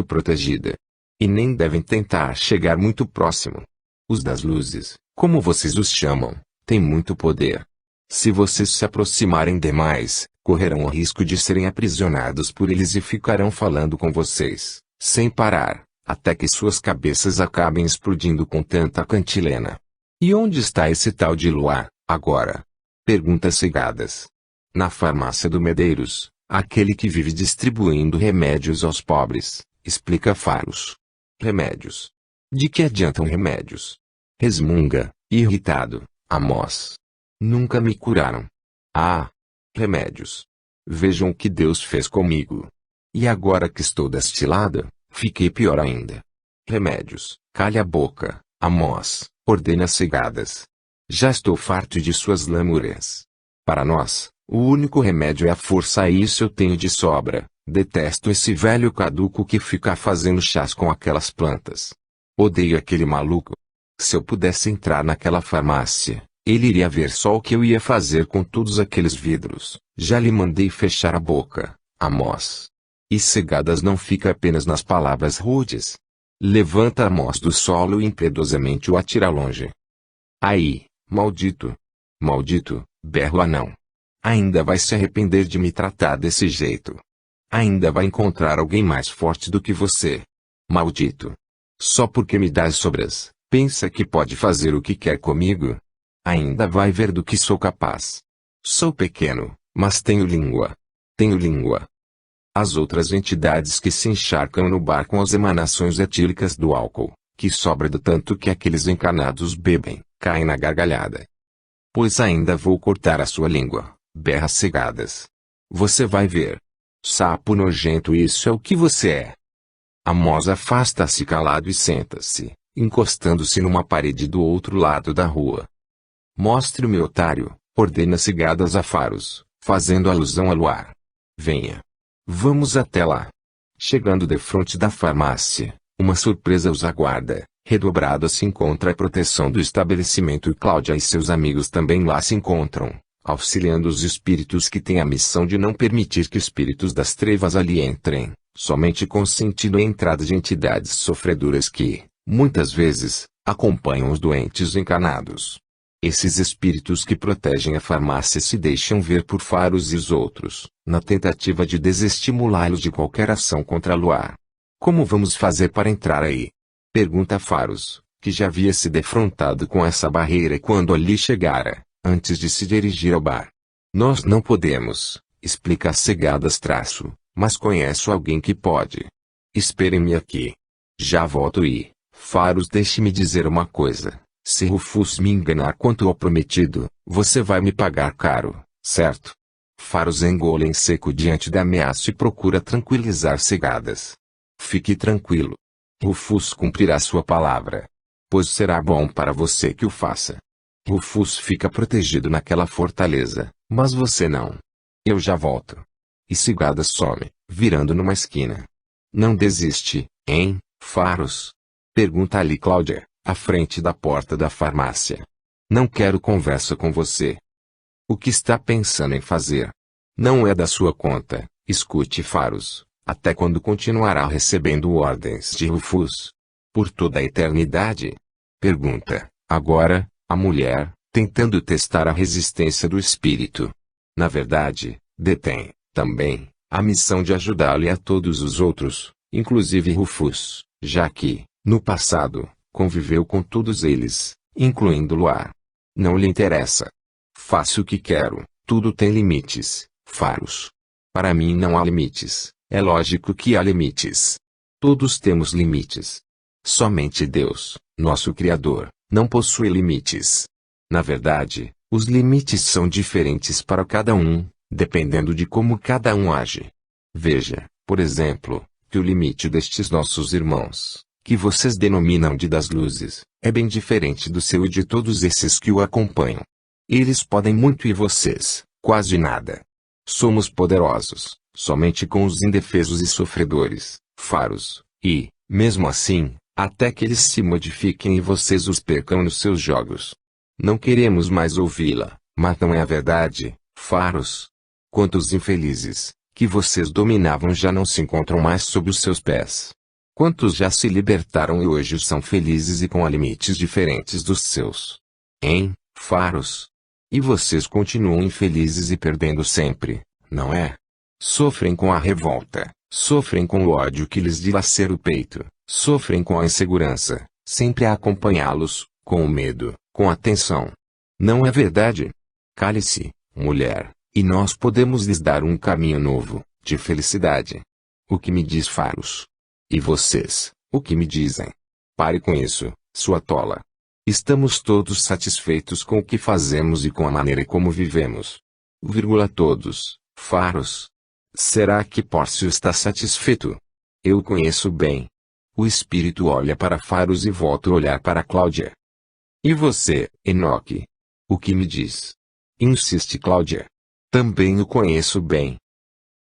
protegida. E nem devem tentar chegar muito próximo. Os das luzes, como vocês os chamam, têm muito poder. Se vocês se aproximarem demais, correrão o risco de serem aprisionados por eles e ficarão falando com vocês, sem parar, até que suas cabeças acabem explodindo com tanta cantilena. E onde está esse tal de Luar, agora? Pergunta Cegadas. Na farmácia do Medeiros, aquele que vive distribuindo remédios aos pobres, explica Faros. Remédios? De que adiantam remédios? Resmunga, irritado, Amós. Nunca me curaram. Ah! Remédios. Vejam o que Deus fez comigo. E agora que estou destilada, fiquei pior ainda. Remédios. Calha a boca, Amós, ordena Cegadas. Já estou farto de suas lamúrias. Para nós, o único remédio é a força e isso eu tenho de sobra. Detesto esse velho caduco que fica fazendo chás com aquelas plantas. Odeio aquele maluco. Se eu pudesse entrar naquela farmácia, ele iria ver só o que eu ia fazer com todos aqueles vidros. Já lhe mandei fechar a boca, Amós. E Cegadas não fica apenas nas palavras rudes. Levanta Amós do solo e impiedosamente o atira longe. Aí, maldito! Maldito, berra o anão. Ainda vai se arrepender de me tratar desse jeito. Ainda vai encontrar alguém mais forte do que você. Maldito! Só porque me dás sobras, pensa que pode fazer o que quer comigo? Ainda vai ver do que sou capaz. Sou pequeno, mas tenho língua. Tenho língua. As outras entidades que se encharcam no bar com as emanações etílicas do álcool, que sobra do tanto que aqueles encarnados bebem, caem na gargalhada. Pois ainda vou cortar a sua língua, berra Cegadas. Você vai ver. Sapo nojento, isso é o que você é. Amós afasta-se calado e senta-se, encostando-se numa parede do outro lado da rua. Mostre-me, otário, ordena Cegadas a Faros, fazendo alusão a Luar. Venha. Vamos até lá. Chegando defronte da farmácia, uma surpresa os aguarda. Redobrada se encontra a proteção do estabelecimento e Cláudia e seus amigos também lá se encontram, auxiliando os espíritos que têm a missão de não permitir que espíritos das trevas ali entrem, somente consentindo a entrada de entidades sofredoras que, muitas vezes, acompanham os doentes encarnados. Esses espíritos que protegem a farmácia se deixam ver por Faros e os outros, na tentativa de desestimulá-los de qualquer ação contra Luar. Como vamos fazer para entrar aí? Pergunta Faros, que já havia se defrontado com essa barreira quando ali chegara, antes de se dirigir ao bar. Nós não podemos, explica Cegadas traço, mas conheço alguém que pode. Esperem-me aqui. Já volto e, Faros, deixe-me dizer uma coisa. Se Rufus me enganar quanto ao prometido, você vai me pagar caro, certo? Faros engola em seco diante da ameaça e procura tranquilizar Cegadas. Fique tranquilo. Rufus cumprirá sua palavra. Pois será bom para você que o faça. Rufus fica protegido naquela fortaleza, mas você não. Eu já volto. E Cegadas some, virando numa esquina. Não desiste, hein, Faros? Pergunta ali Cláudia, à frente da porta da farmácia. Não quero conversa com você. O que está pensando em fazer? Não é da sua conta, escute Faros. Até quando continuará recebendo ordens de Rufus? Por toda a eternidade? Pergunta, agora, a mulher, tentando testar a resistência do espírito. Na verdade, detém, também, a missão de ajudá-lo e a todos os outros, inclusive Rufus, já que, no passado, conviveu com todos eles, incluindo Luar. Não lhe interessa. Faço o que quero, tudo tem limites, Faros. Para mim não há limites. É lógico que há limites. Todos temos limites. Somente Deus, nosso Criador, não possui limites. Na verdade, os limites são diferentes para cada um, dependendo de como cada um age. Veja, por exemplo, que o limite destes nossos irmãos, que vocês denominam de das luzes, é bem diferente do seu e de todos esses que o acompanham. Eles podem muito e vocês, quase nada. Somos poderosos. Somente com os indefesos e sofredores, Faros, e, mesmo assim, até que eles se modifiquem e vocês os percam nos seus jogos. Não queremos mais ouvi-la, mas não é a verdade, Faros? Quantos infelizes, que vocês dominavam já não se encontram mais sob os seus pés. Quantos já se libertaram e hoje são felizes e com limites diferentes dos seus? Hein, Faros? E vocês continuam infelizes e perdendo sempre, não é? Sofrem com a revolta, sofrem com o ódio que lhes dilacera o peito, sofrem com a insegurança, sempre a acompanhá-los, com o medo, com a tensão. Não é verdade? Cale-se, mulher, e nós podemos lhes dar um caminho novo, de felicidade. O que me diz Faros? E vocês, o que me dizem? Pare com isso, sua tola. Estamos todos satisfeitos com o que fazemos e com a maneira como vivemos. Todos, Faros. Será que Pórcio está satisfeito? Eu o conheço bem. O espírito olha para Faros e volta a olhar para Cláudia. E você, Enoque? O que me diz? Insiste Cláudia. Também o conheço bem.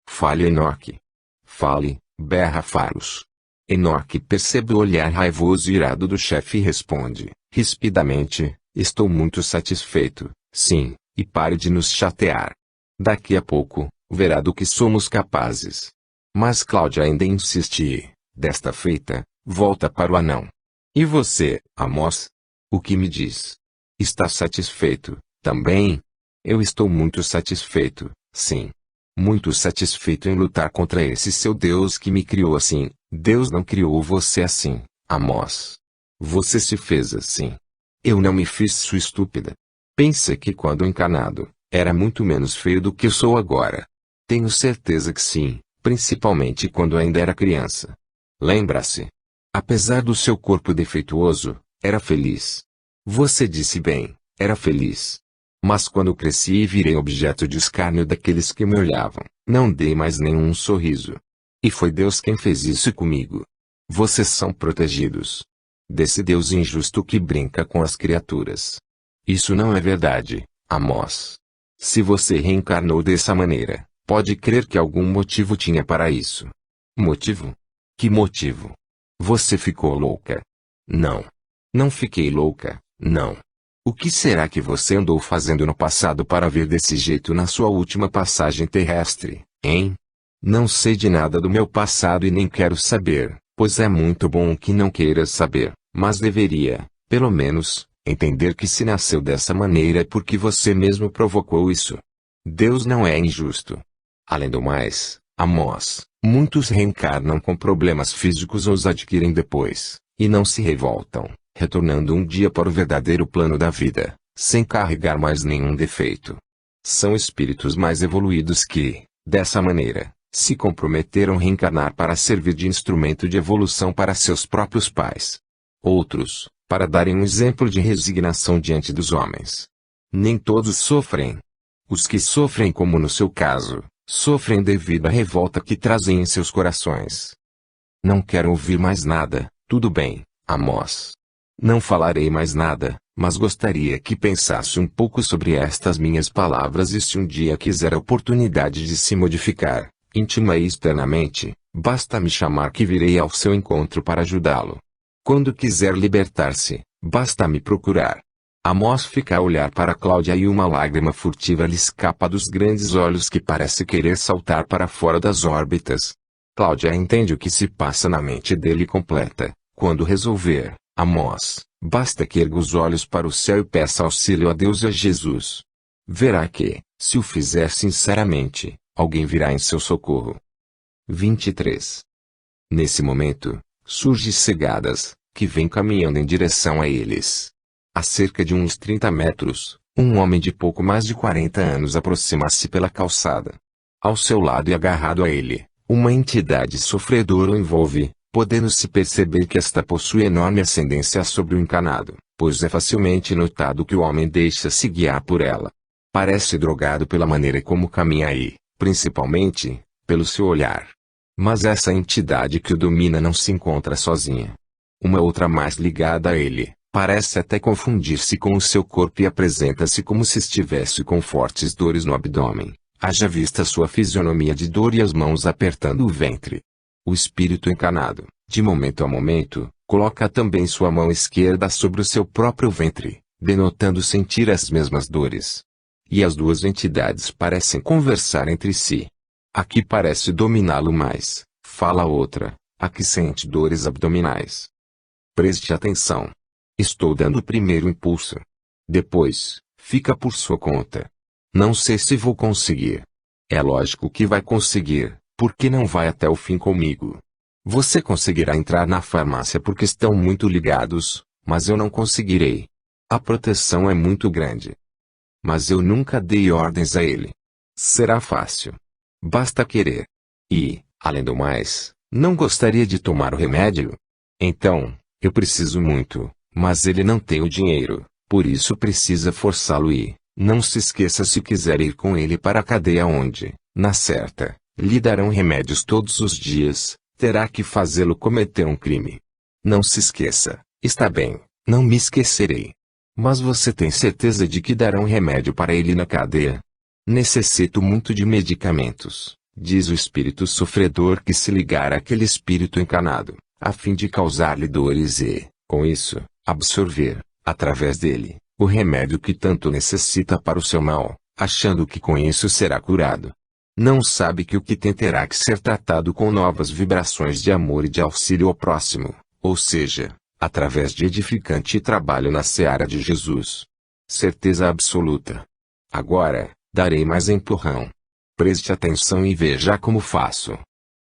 Fale, Enoque. Fale, berra Faros. Enoque percebe o olhar raivoso e irado do chefe e responde, rispidamente, estou muito satisfeito, sim, e pare de nos chatear. Daqui a pouco, verá do que somos capazes. Mas Cláudia ainda insiste e, desta feita, volta para o anão. E você, Amós? O que me diz? Está satisfeito, também? Eu estou muito satisfeito, sim. Muito satisfeito em lutar contra esse seu Deus que me criou assim. Deus não criou você assim, Amós. Você se fez assim. Eu não me fiz sua estúpida. Pensa que quando encarnado, era muito menos feio do que sou agora. Tenho certeza que sim, principalmente quando ainda era criança. Lembra-se? Apesar do seu corpo defeituoso, era feliz. Você disse bem, era feliz. Mas quando cresci e virei objeto de escárnio daqueles que me olhavam, não dei mais nenhum sorriso. E foi Deus quem fez isso comigo. Vocês são protegidos desse Deus injusto que brinca com as criaturas. Isso não é verdade, Amós. Se você reencarnou dessa maneira, pode crer que algum motivo tinha para isso. Motivo? Que motivo? Você ficou louca? Não. Não fiquei louca, não. O que será que você andou fazendo no passado para vir desse jeito na sua última passagem terrestre, hein? Não sei de nada do meu passado e nem quero saber, pois é muito bom que não queiras saber, mas deveria, pelo menos, entender que se nasceu dessa maneira é porque você mesmo provocou isso. Deus não é injusto. Além do mais, Amós, muitos reencarnam com problemas físicos ou os adquirem depois, e não se revoltam, retornando um dia para o verdadeiro plano da vida, sem carregar mais nenhum defeito. São espíritos mais evoluídos que, dessa maneira, se comprometeram a reencarnar para servir de instrumento de evolução para seus próprios pais. Outros, para darem um exemplo de resignação diante dos homens. Nem todos sofrem. Os que sofrem, como no seu caso, sofrem devido à revolta que trazem em seus corações. Não quero ouvir mais nada, tudo bem, Amós. Não falarei mais nada, mas gostaria que pensasse um pouco sobre estas minhas palavras e se um dia quiser a oportunidade de se modificar, íntima e externamente, basta me chamar que virei ao seu encontro para ajudá-lo. Quando quiser libertar-se, basta me procurar. Amós fica a olhar para Cláudia e uma lágrima furtiva lhe escapa dos grandes olhos que parece querer saltar para fora das órbitas. Cláudia entende o que se passa na mente dele e completa, quando resolver, Amós, basta que erga os olhos para o céu e peça auxílio a Deus e a Jesus. Verá que, se o fizer sinceramente, alguém virá em seu socorro. 23. Nesse momento, surge Cegadas, que vem caminhando em direção a eles. A cerca de uns 30 metros, um homem de pouco mais de 40 anos aproxima-se pela calçada. Ao seu lado e agarrado a ele, uma entidade sofredora o envolve, podendo-se perceber que esta possui enorme ascendência sobre o encanado, pois é facilmente notado que o homem deixa-se guiar por ela. Parece drogado pela maneira como caminha e, principalmente, pelo seu olhar. Mas essa entidade que o domina não se encontra sozinha. Uma outra mais ligada a ele, parece até confundir-se com o seu corpo e apresenta-se como se estivesse com fortes dores no abdômen, haja vista sua fisionomia de dor e as mãos apertando o ventre. O espírito encanado, de momento a momento, coloca também sua mão esquerda sobre o seu próprio ventre, denotando sentir as mesmas dores. E as duas entidades parecem conversar entre si. Aqui parece dominá-lo mais, fala a outra, a que sente dores abdominais. Preste atenção. Estou dando o primeiro impulso. Depois, fica por sua conta. Não sei se vou conseguir. É lógico que vai conseguir, porque não vai até o fim comigo. Você conseguirá entrar na farmácia porque estão muito ligados, mas eu não conseguirei. A proteção é muito grande. Mas eu nunca dei ordens a ele. Será fácil. Basta querer. E, além do mais, não gostaria de tomar o remédio? Então, eu preciso muito, mas ele não tem o dinheiro, por isso precisa forçá-lo e, não se esqueça, se quiser ir com ele para a cadeia onde, na certa, lhe darão remédios todos os dias, terá que fazê-lo cometer um crime. Não se esqueça. Está bem, não me esquecerei. Mas você tem certeza de que darão remédio para ele na cadeia? Necessito muito de medicamentos, diz o espírito sofredor que se ligar àquele espírito encanado, a fim de causar-lhe dores e, com isso, absorver, através dele, o remédio que tanto necessita para o seu mal, achando que com isso será curado. Não sabe que o que tem terá que ser tratado com novas vibrações de amor e de auxílio ao próximo, ou seja, através de edificante trabalho na seara de Jesus. Certeza absoluta. Agora, darei mais empurrão. Preste atenção e veja como faço.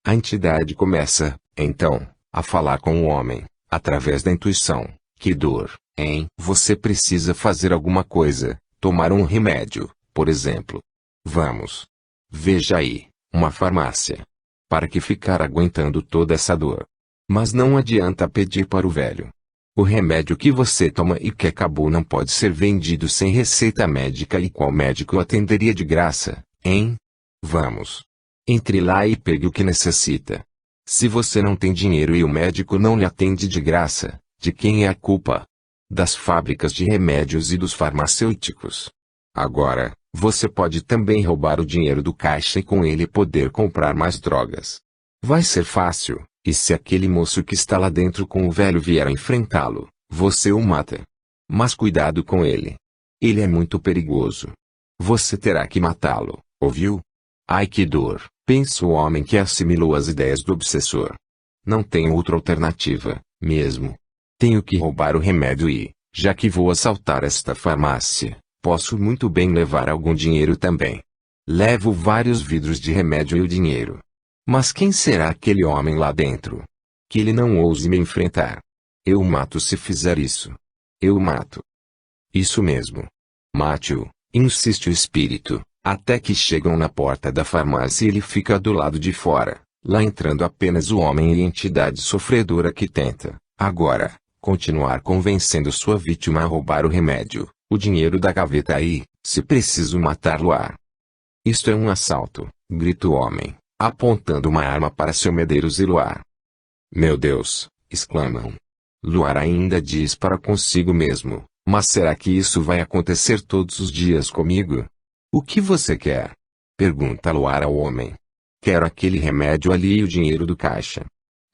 A entidade começa, então, a falar com o homem, através da intuição. Que dor, hein? Você precisa fazer alguma coisa, tomar um remédio, por exemplo. Vamos. Veja aí, uma farmácia. Para que ficar aguentando toda essa dor? Mas não adianta pedir para o velho. O remédio que você toma e que acabou não pode ser vendido sem receita médica, e qual médico o atenderia de graça, hein? Vamos. Entre lá e pegue o que necessita. Se você não tem dinheiro e o médico não lhe atende de graça, de quem é a culpa? Das fábricas de remédios e dos farmacêuticos. Agora, você pode também roubar o dinheiro do caixa e com ele poder comprar mais drogas. Vai ser fácil, e se aquele moço que está lá dentro com o velho vier a enfrentá-lo, você o mata. Mas cuidado com ele. Ele é muito perigoso. Você terá que matá-lo, ouviu? Ai, que dor, pensa o homem que assimilou as ideias do obsessor. Não tenho outra alternativa, mesmo. Tenho que roubar o remédio e, já que vou assaltar esta farmácia, posso muito bem levar algum dinheiro também. Levo vários vidros de remédio e o dinheiro. Mas quem será aquele homem lá dentro? Que ele não ouse me enfrentar. Eu o mato se fizer isso. Eu o mato. Isso mesmo. Mate-o, insiste o espírito, até que chegam na porta da farmácia e ele fica do lado de fora, lá entrando apenas o homem e a entidade sofredora que tenta, agora, continuar convencendo sua vítima a roubar o remédio, o dinheiro da gaveta e, se preciso, matá-lo-á. Isto é um assalto, grita o homem, apontando uma arma para seu Medeiros e Luar. Meu Deus, exclamam. Luar ainda diz para consigo mesmo, mas será que isso vai acontecer todos os dias comigo? O que você quer? Pergunta Luar ao homem. Quero aquele remédio ali e o dinheiro do caixa.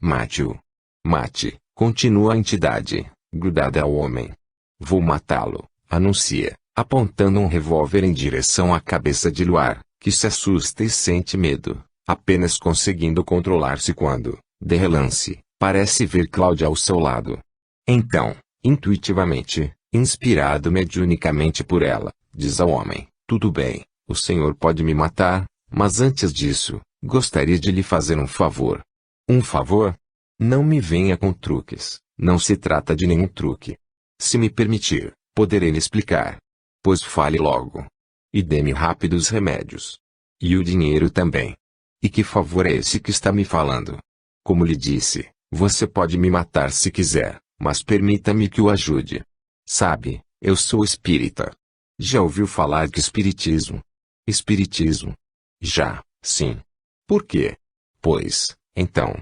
Mate-o. Mate, continua a entidade, grudada ao homem. Vou matá-lo, anuncia, apontando um revólver em direção à cabeça de Luar, que se assusta e sente medo, apenas conseguindo controlar-se quando, de relance, parece ver Cláudia ao seu lado. Então, intuitivamente, inspirado mediunicamente por ela, diz ao homem: tudo bem, o senhor pode me matar, mas antes disso, gostaria de lhe fazer um favor. Um favor? Não me venha com truques, não se trata de nenhum truque. Se me permitir, poderei lhe explicar. Pois fale logo. E dê-me rápidos remédios. E o dinheiro também. E que favor é esse que está me falando? Como lhe disse, você pode me matar se quiser, mas permita-me que o ajude. Sabe, eu sou espírita. Já ouviu falar de espiritismo? Espiritismo? Já, sim. Por quê? Pois, então.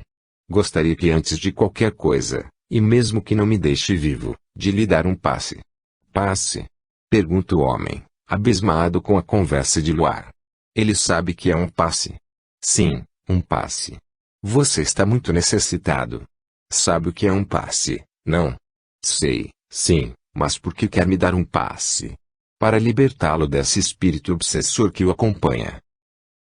Gostaria que antes de qualquer coisa, e mesmo que não me deixe vivo, de lhe dar um passe. Passe? Pergunta o homem, abismado com a conversa de Luar. Ele sabe que é um passe. Sim, um passe. Você está muito necessitado. Sabe o que é um passe, não? Sei, sim, mas por que quer me dar um passe? Para libertá-lo desse espírito obsessor que o acompanha.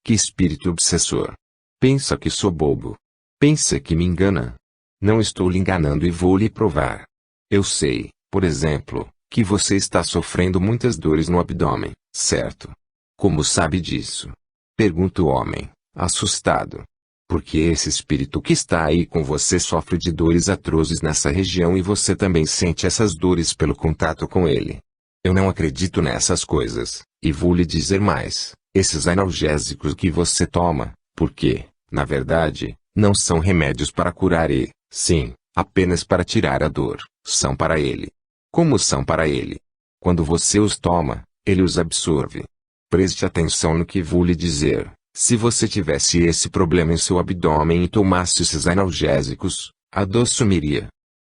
Que espírito obsessor? Pensa que sou bobo. Pensa que me engana? Não estou lhe enganando e vou lhe provar. Eu sei, por exemplo, que você está sofrendo muitas dores no abdômen, certo? Como sabe disso? Pergunta o homem, assustado. Porque esse espírito que está aí com você sofre de dores atrozes nessa região e você também sente essas dores pelo contato com ele. Eu não acredito nessas coisas, e vou lhe dizer mais, esses analgésicos que você toma, porque, na verdade, não são remédios para curar e, sim, apenas para tirar a dor, são para ele. Como são para ele? Quando você os toma, ele os absorve. Preste atenção no que vou lhe dizer. Se você tivesse esse problema em seu abdômen e tomasse esses analgésicos, a dor sumiria.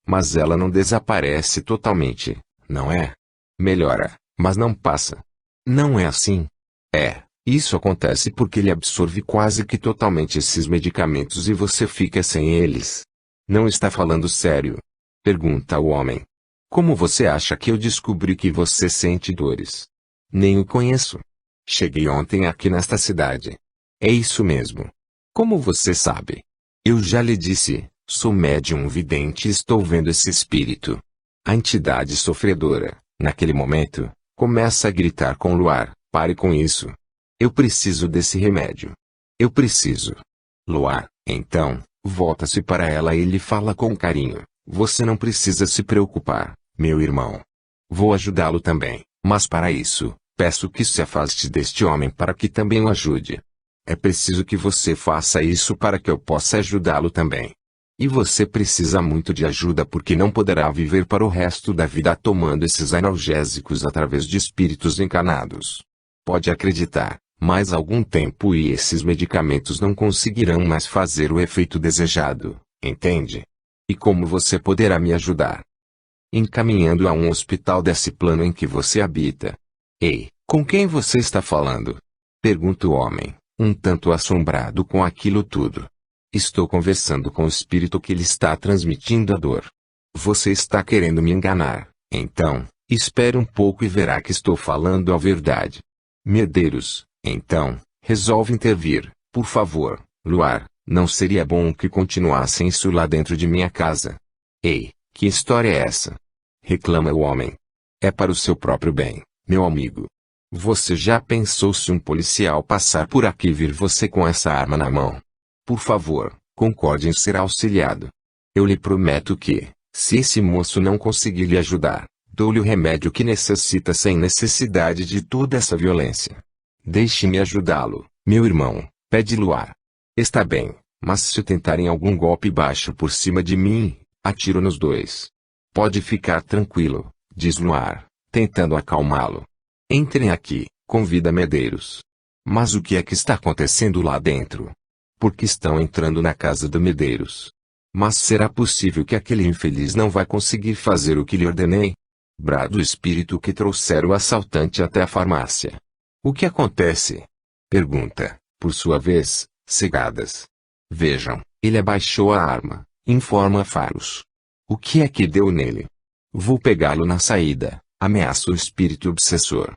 Mas ela não desaparece totalmente, não é? Melhora, mas não passa. Não é assim? É, isso acontece porque ele absorve quase que totalmente esses medicamentos e você fica sem eles. Não está falando sério? Pergunta o homem. Como você acha que eu descobri que você sente dores? Nem o conheço. Cheguei ontem aqui nesta cidade. É isso mesmo. Como você sabe? Eu já lhe disse, sou médium vidente e estou vendo esse espírito. A entidade sofredora, naquele momento, começa a gritar com o Luar, pare com isso. Eu preciso desse remédio. Eu preciso. Luar, então, volta-se para ela e lhe fala com carinho, você não precisa se preocupar, meu irmão. Vou ajudá-lo também, mas para isso, peço que se afaste deste homem para que também o ajude. É preciso que você faça isso para que eu possa ajudá-lo também. E você precisa muito de ajuda porque não poderá viver para o resto da vida tomando esses analgésicos através de espíritos encarnados. Pode acreditar, mais algum tempo e esses medicamentos não conseguirão mais fazer o efeito desejado, entende? E como você poderá me ajudar? Encaminhando a um hospital desse plano em que você habita. Ei, com quem você está falando? Pergunta o homem, um tanto assombrado com aquilo tudo. Estou conversando com o espírito que lhe está transmitindo a dor. Você está querendo me enganar, então, espere um pouco e verá que estou falando a verdade. Medeiros, então, resolve intervir, por favor, Luar, não seria bom que continuassem isso lá dentro de minha casa? Ei, que história é essa? Reclama o homem. É para o seu próprio bem, meu amigo. Você já pensou se um policial passar por aqui e vir você com essa arma na mão? Por favor, concorde em ser auxiliado. Eu lhe prometo que, se esse moço não conseguir lhe ajudar, dou-lhe o remédio que necessita sem necessidade de toda essa violência. Deixe-me ajudá-lo, meu irmão, pede Luar. Está bem, mas se tentarem algum golpe baixo por cima de mim, atiro nos dois. Pode ficar tranquilo, diz Luar, tentando acalmá-lo. Entrem aqui, convida Medeiros. Mas o que é que está acontecendo lá dentro? Por que estão entrando na casa do Medeiros? Mas será possível que aquele infeliz não vai conseguir fazer o que lhe ordenei? Brada o espírito que trouxera o assaltante até a farmácia. O que acontece? Pergunta, por sua vez, Cegadas. Vejam, ele abaixou a arma, informa Faros. O que é que deu nele? Vou pegá-lo na saída, ameaça o espírito obsessor.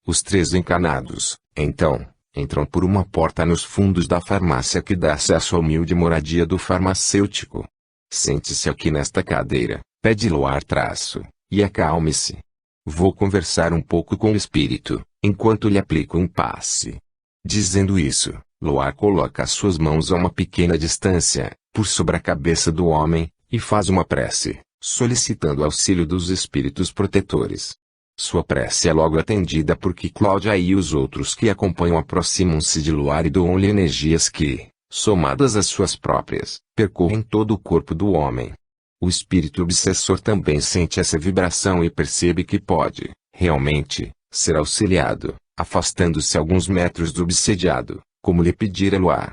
Os três encarnados, então, entram por uma porta nos fundos da farmácia que dá acesso à humilde moradia do farmacêutico. Sente-se aqui nesta cadeira, pede Luar traço, e acalme-se. Vou conversar um pouco com o espírito, enquanto lhe aplico um passe. Dizendo isso, Luar coloca as suas mãos a uma pequena distância, por sobre a cabeça do homem, e faz uma prece, solicitando auxílio dos espíritos protetores. Sua prece é logo atendida porque Cláudia e os outros que acompanham aproximam-se de Luar e doam-lhe energias que, somadas às suas próprias, percorrem todo o corpo do homem. O espírito obsessor também sente essa vibração e percebe que pode, realmente, ser auxiliado, afastando-se alguns metros do obsediado, como lhe pedira Luar.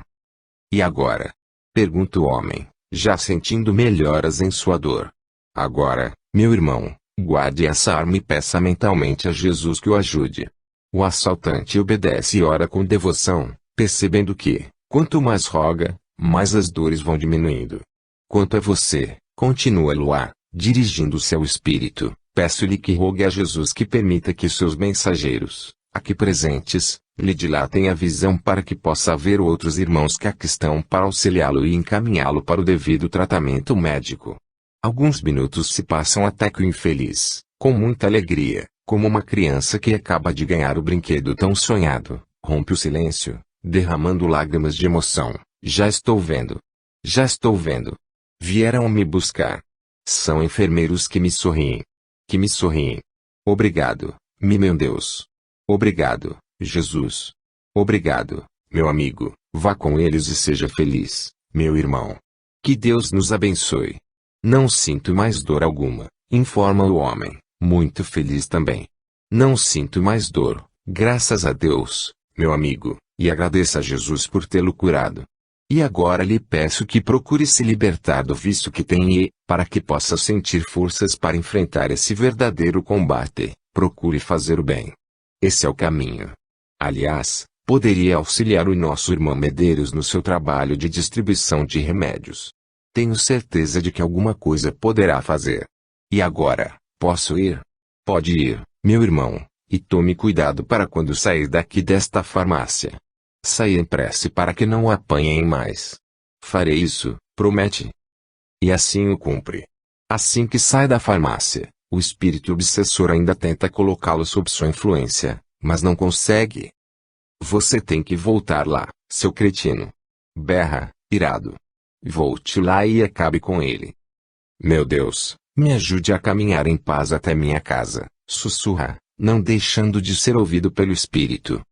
E agora? Pergunta o homem, já sentindo melhoras em sua dor. Agora, meu irmão, guarde essa arma e peça mentalmente a Jesus que o ajude. O assaltante obedece e ora com devoção, percebendo que, quanto mais roga, mais as dores vão diminuindo. Quanto a você, continua Luar, dirigindo-se ao espírito, peço-lhe que rogue a Jesus que permita que seus mensageiros, aqui presentes, Lhe dilatem a visão para que possa ver outros irmãos que aqui estão para auxiliá-lo e encaminhá-lo para o devido tratamento médico. Alguns minutos se passam até que o infeliz, com muita alegria, como uma criança que acaba de ganhar o brinquedo tão sonhado, rompe o silêncio, derramando lágrimas de emoção. Já estou vendo. Já estou vendo. Vieram me buscar. São enfermeiros que me sorriem. Que me sorriem. Obrigado, meu Deus. Obrigado, Jesus. Obrigado, meu amigo. Vá com eles e seja feliz, meu irmão. Que Deus nos abençoe. Não sinto mais dor alguma, informa o homem, muito feliz também. Não sinto mais dor, graças a Deus, meu amigo, e agradeça a Jesus por tê-lo curado. E agora lhe peço que procure se libertar do vício que tem e, para que possa sentir forças para enfrentar esse verdadeiro combate, procure fazer o bem. Esse é o caminho. Aliás, poderia auxiliar o nosso irmão Medeiros no seu trabalho de distribuição de remédios. Tenho certeza de que alguma coisa poderá fazer. E agora, posso ir? Pode ir, meu irmão, e tome cuidado para quando sair daqui desta farmácia. Saia em prece para que não o apanhem mais. Farei isso, promete? E assim o cumpre. Assim que sai da farmácia, o espírito obsessor ainda tenta colocá-lo sob sua influência, mas não consegue. Você tem que voltar lá, seu cretino. Berra, irado. Volte lá e acabe com ele. Meu Deus, me ajude a caminhar em paz até minha casa, sussurra, não deixando de ser ouvido pelo espírito.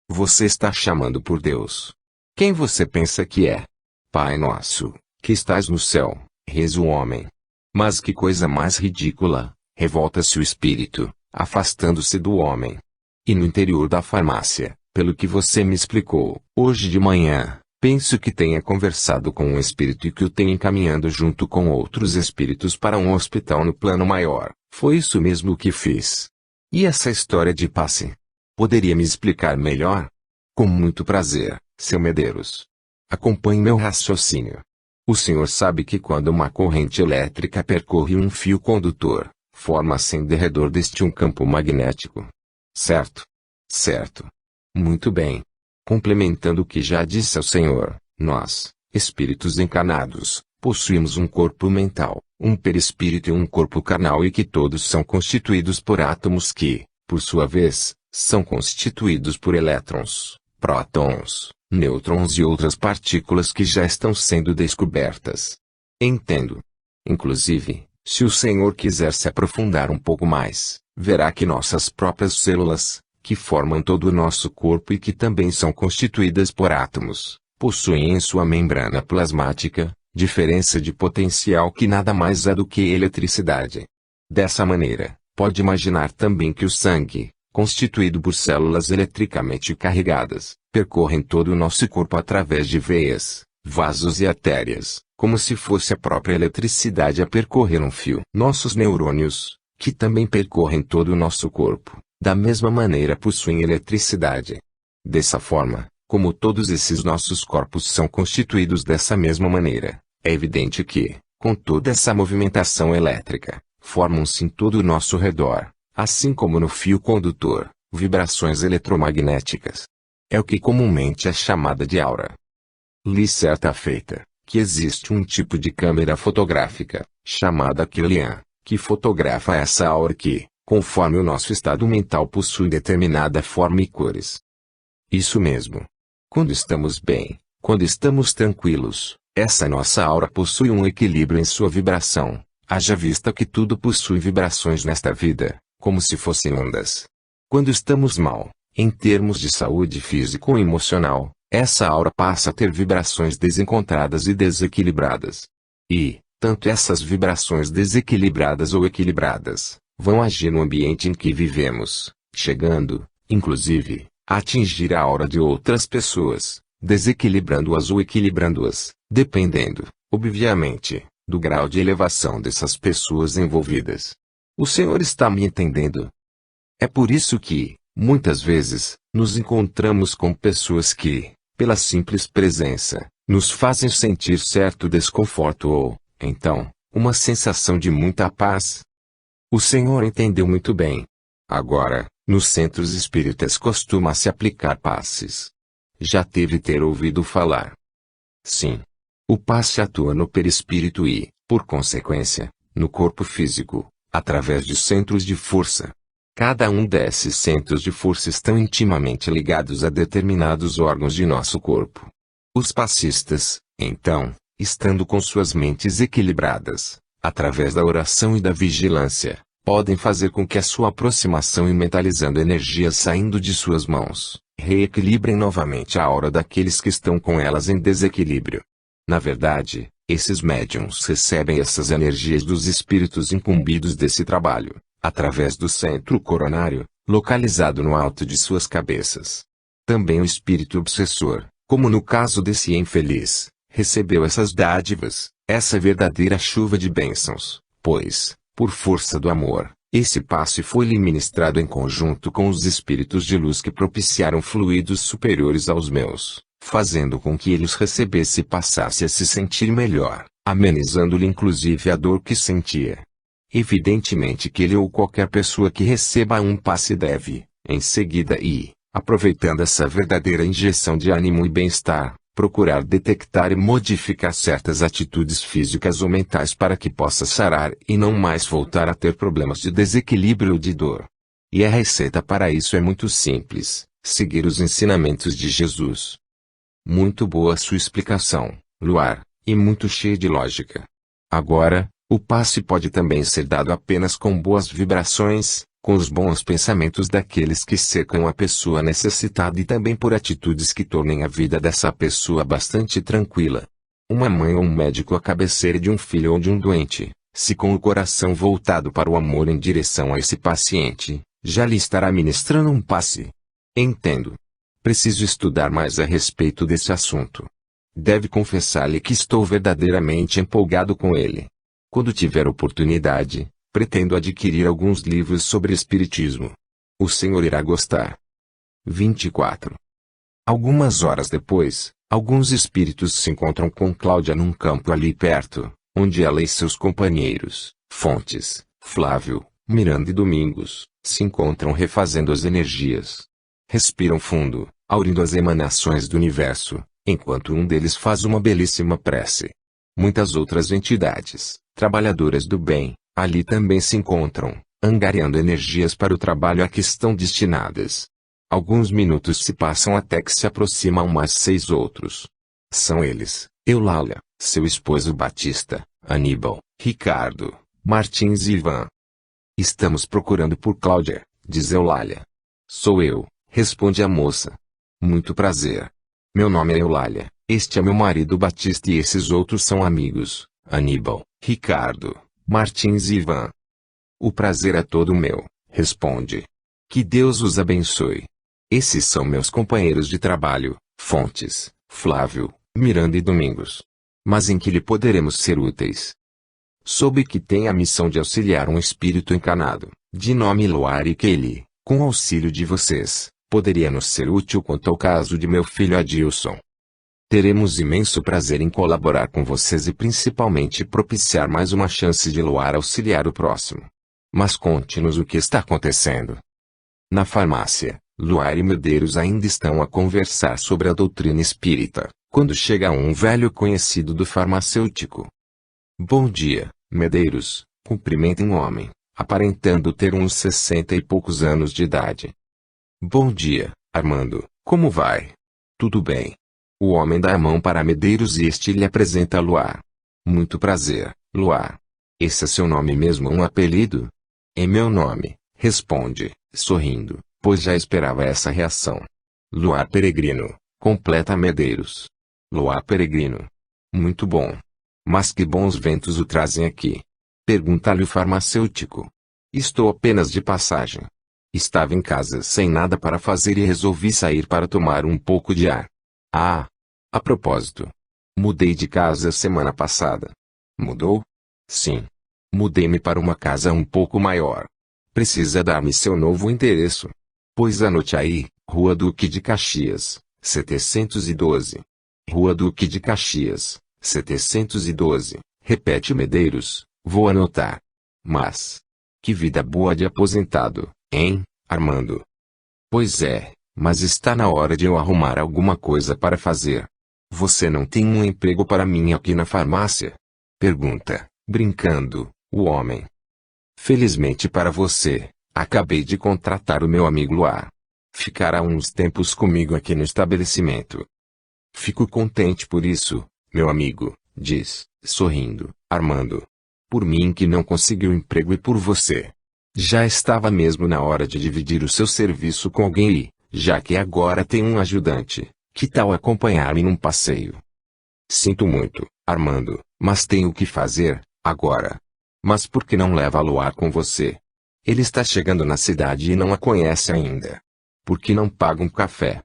Você está chamando por Deus. Quem você pensa que é? Pai nosso, que estás no céu, reza o homem. Mas que coisa mais ridícula, revolta-se o espírito, afastando-se do homem. E no interior da farmácia, pelo que você me explicou, hoje de manhã, penso que tenha conversado com um espírito e que o tenha encaminhando junto com outros espíritos para um hospital no plano maior. Foi isso mesmo que fiz. E essa história de passe? Poderia me explicar melhor? Com muito prazer, seu Medeiros. Acompanhe meu raciocínio. O senhor sabe que quando uma corrente elétrica percorre um fio condutor, forma-se em derredor deste um campo magnético. Certo? Certo. Muito bem. Complementando o que já disse ao senhor, nós, espíritos encarnados, possuímos um corpo mental, um perispírito e um corpo carnal e que todos são constituídos por átomos que, por sua vez, são constituídos por elétrons, prótons, nêutrons e outras partículas que já estão sendo descobertas. Entendo. Inclusive, se o senhor quiser se aprofundar um pouco mais, verá que nossas próprias células, que formam todo o nosso corpo e que também são constituídas por átomos, possuem em sua membrana plasmática, diferença de potencial que nada mais é do que eletricidade. Dessa maneira, pode imaginar também que o sangue, constituído por células eletricamente carregadas, percorrem todo o nosso corpo através de veias, vasos e artérias, como se fosse a própria eletricidade a percorrer um fio. Nossos neurônios, que também percorrem todo o nosso corpo, da mesma maneira possuem eletricidade. Dessa forma, como todos esses nossos corpos são constituídos dessa mesma maneira, é evidente que, com toda essa movimentação elétrica, formam-se em todo o nosso redor, assim como no fio condutor, vibrações eletromagnéticas. É o que comumente é chamada de aura. Li certa feita, que existe um tipo de câmera fotográfica, chamada Kirlian, que fotografa essa aura que, conforme o nosso estado mental possui determinada forma e cores. Isso mesmo. Quando estamos bem, quando estamos tranquilos, essa nossa aura possui um equilíbrio em sua vibração, haja vista que tudo possui vibrações nesta vida, como se fossem ondas. Quando estamos mal, em termos de saúde física ou emocional, essa aura passa a ter vibrações desencontradas e desequilibradas. E, tanto essas vibrações desequilibradas ou equilibradas, vão agir no ambiente em que vivemos, chegando, inclusive, a atingir a aura de outras pessoas, desequilibrando-as ou equilibrando-as, dependendo, obviamente, do grau de elevação dessas pessoas envolvidas. O senhor está me entendendo? É por isso que, muitas vezes, nos encontramos com pessoas que, pela simples presença, nos fazem sentir certo desconforto ou, então, uma sensação de muita paz. O senhor entendeu muito bem. Agora, Nos centros espíritas costuma-se aplicar passes. Já teve ter ouvido falar? Sim. O passe atua no perispírito e, por consequência, no corpo físico, através de centros de força. Cada um desses centros de força estão intimamente ligados a determinados órgãos de nosso corpo. Os passistas, então, estando com suas mentes equilibradas, através da oração e da vigilância, podem fazer com que a sua aproximação e mentalizando energias saindo de suas mãos, reequilibrem novamente a aura daqueles que estão com elas em desequilíbrio. Na verdade, esses médiuns recebem essas energias dos espíritos incumbidos desse trabalho, através do centro coronário, localizado no alto de suas cabeças. Também o espírito obsessor, como no caso desse infeliz, recebeu essas dádivas, essa verdadeira chuva de bênçãos, pois, por força do amor, esse passe foi-lhe ministrado em conjunto com os espíritos de luz que propiciaram fluidos superiores aos meus, fazendo com que ele os recebesse e passasse a se sentir melhor, amenizando-lhe inclusive a dor que sentia. Evidentemente que ele ou qualquer pessoa que receba um passe deve, em seguida aproveitando essa verdadeira injeção de ânimo e bem-estar, procurar detectar e modificar certas atitudes físicas ou mentais para que possa sarar e não mais voltar a ter problemas de desequilíbrio ou de dor. E a receita para isso é muito simples: seguir os ensinamentos de Jesus. Muito boa sua explicação, Luar, e muito cheia de lógica. Agora, o passe pode também ser dado apenas com boas vibrações, com os bons pensamentos daqueles que cercam a pessoa necessitada e também por atitudes que tornem a vida dessa pessoa bastante tranquila. Uma mãe ou um médico à cabeceira de um filho ou de um doente, se com o coração voltado para o amor em direção a esse paciente, já lhe estará ministrando um passe. Entendo. Preciso estudar mais a respeito desse assunto. Deve confessar-lhe que estou verdadeiramente empolgado com ele. Quando tiver oportunidade, pretendo adquirir alguns livros sobre espiritismo. O senhor irá gostar. 24. Algumas horas depois, alguns espíritos se encontram com Cláudia num campo ali perto, onde ela e seus companheiros, Fontes, Flávio, Miranda e Domingos, se encontram refazendo as energias. Respiram fundo, aurindo as emanações do universo, enquanto um deles faz uma belíssima prece. Muitas outras entidades, trabalhadoras do bem, ali também se encontram, angariando energias para o trabalho a que estão destinadas. Alguns minutos se passam até que se aproximam mais 6 outros. São eles, Eulália, seu esposo Batista, Aníbal, Ricardo, Martins e Ivan. Estamos procurando por Cláudia, diz Eulália. Sou eu, responde a moça. Muito prazer. Meu nome é Eulália, este é meu marido Batista e esses outros são amigos, Aníbal, Ricardo, Martins e Ivan. O prazer é todo meu, responde. Que Deus os abençoe. Esses são meus companheiros de trabalho, Fontes, Flávio, Miranda e Domingos. Mas em que lhe poderemos ser úteis? Soube que tem a missão de auxiliar um espírito encarnado, de nome Luar e que ele, com auxílio de vocês, poderia nos ser útil quanto ao caso de meu filho Adilson. Teremos imenso prazer em colaborar com vocês e principalmente propiciar mais uma chance de Luar auxiliar o próximo. Mas conte-nos o que está acontecendo. Na farmácia, Luar e Medeiros ainda estão a conversar sobre a doutrina espírita, quando chega um velho conhecido do farmacêutico. Bom dia, Medeiros, cumprimenta um homem, aparentando ter uns 60 e poucos anos de idade. Bom dia, Armando, como vai? Tudo bem. O homem dá a mão para Medeiros e este lhe apresenta Luar. Muito prazer, Luar. Esse é seu nome mesmo ou um apelido? É meu nome, responde, sorrindo, pois já esperava essa reação. Luar Peregrino, completa Medeiros. Luar Peregrino. Muito bom. Mas que bons ventos o trazem aqui? Pergunta-lhe o farmacêutico. Estou apenas de passagem. Estava em casa sem nada para fazer e resolvi sair para tomar um pouco de ar. Ah! A propósito. Mudei de casa semana passada. Mudou? Sim. Mudei-me para uma casa um pouco maior. Precisa dar-me seu novo endereço. Pois anote aí, Rua Duque de Caxias, 712. Rua Duque de Caxias, 712. Repete Medeiros, vou anotar. Mas, que vida boa de aposentado, hein, Armando. Pois é, mas está na hora de eu arrumar alguma coisa para fazer. Você não tem um emprego para mim aqui na farmácia? Pergunta, brincando, o homem. Felizmente para você, acabei de contratar o meu amigo Luar. Ficará uns tempos comigo aqui no estabelecimento. Fico contente por isso, meu amigo, diz, sorrindo, Armando. Por mim que não conseguiu emprego e por você. Já estava mesmo na hora de dividir o seu serviço com alguém e, já que agora tem um ajudante, que tal acompanhar-me num passeio? Sinto muito, Armando, mas tenho que fazer, agora. Mas por que não leva Luar com você? Ele está chegando na cidade e não a conhece ainda. Por que não paga um café?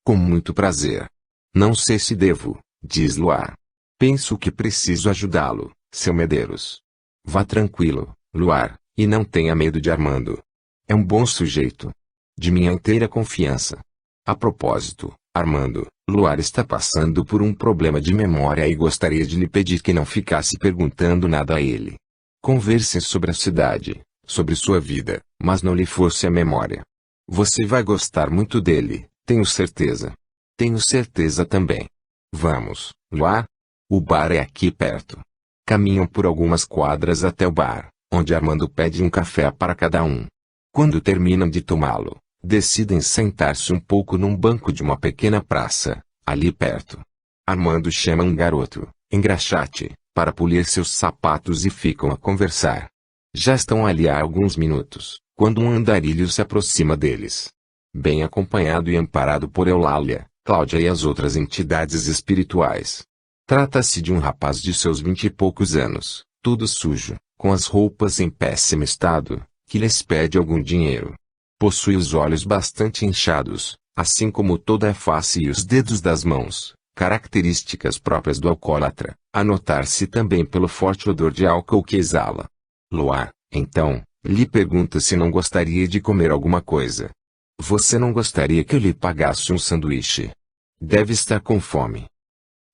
Com muito prazer. Não sei se devo, diz Luar. Penso que preciso ajudá-lo, seu Medeiros. Vá tranquilo, Luar, e não tenha medo de Armando. É um bom sujeito. De minha inteira confiança. A propósito, Armando, Luar está passando por um problema de memória e gostaria de lhe pedir que não ficasse perguntando nada a ele. Conversem sobre a cidade, sobre sua vida, mas não lhe force a memória. Você vai gostar muito dele, tenho certeza. Tenho certeza também. Vamos, Luar? O bar é aqui perto. Caminham por algumas quadras até o bar, onde Armando pede um café para cada um. Quando terminam de tomá-lo, decidem sentar-se um pouco num banco de uma pequena praça, ali perto. Armando chama um garoto, engraxate, para polir seus sapatos e ficam a conversar. Já estão ali há alguns minutos, quando um andarilho se aproxima deles. Bem acompanhado e amparado por Eulália, Cláudia e as outras entidades espirituais. Trata-se de um rapaz de seus 20 e poucos anos, todo sujo, com as roupas em péssimo estado, que lhes pede algum dinheiro. Possui os olhos bastante inchados, assim como toda a face e os dedos das mãos, características próprias do alcoólatra, a notar-se também pelo forte odor de álcool que exala. Luar, então, lhe pergunta se não gostaria de comer alguma coisa. Você não gostaria que eu lhe pagasse um sanduíche? Deve estar com fome.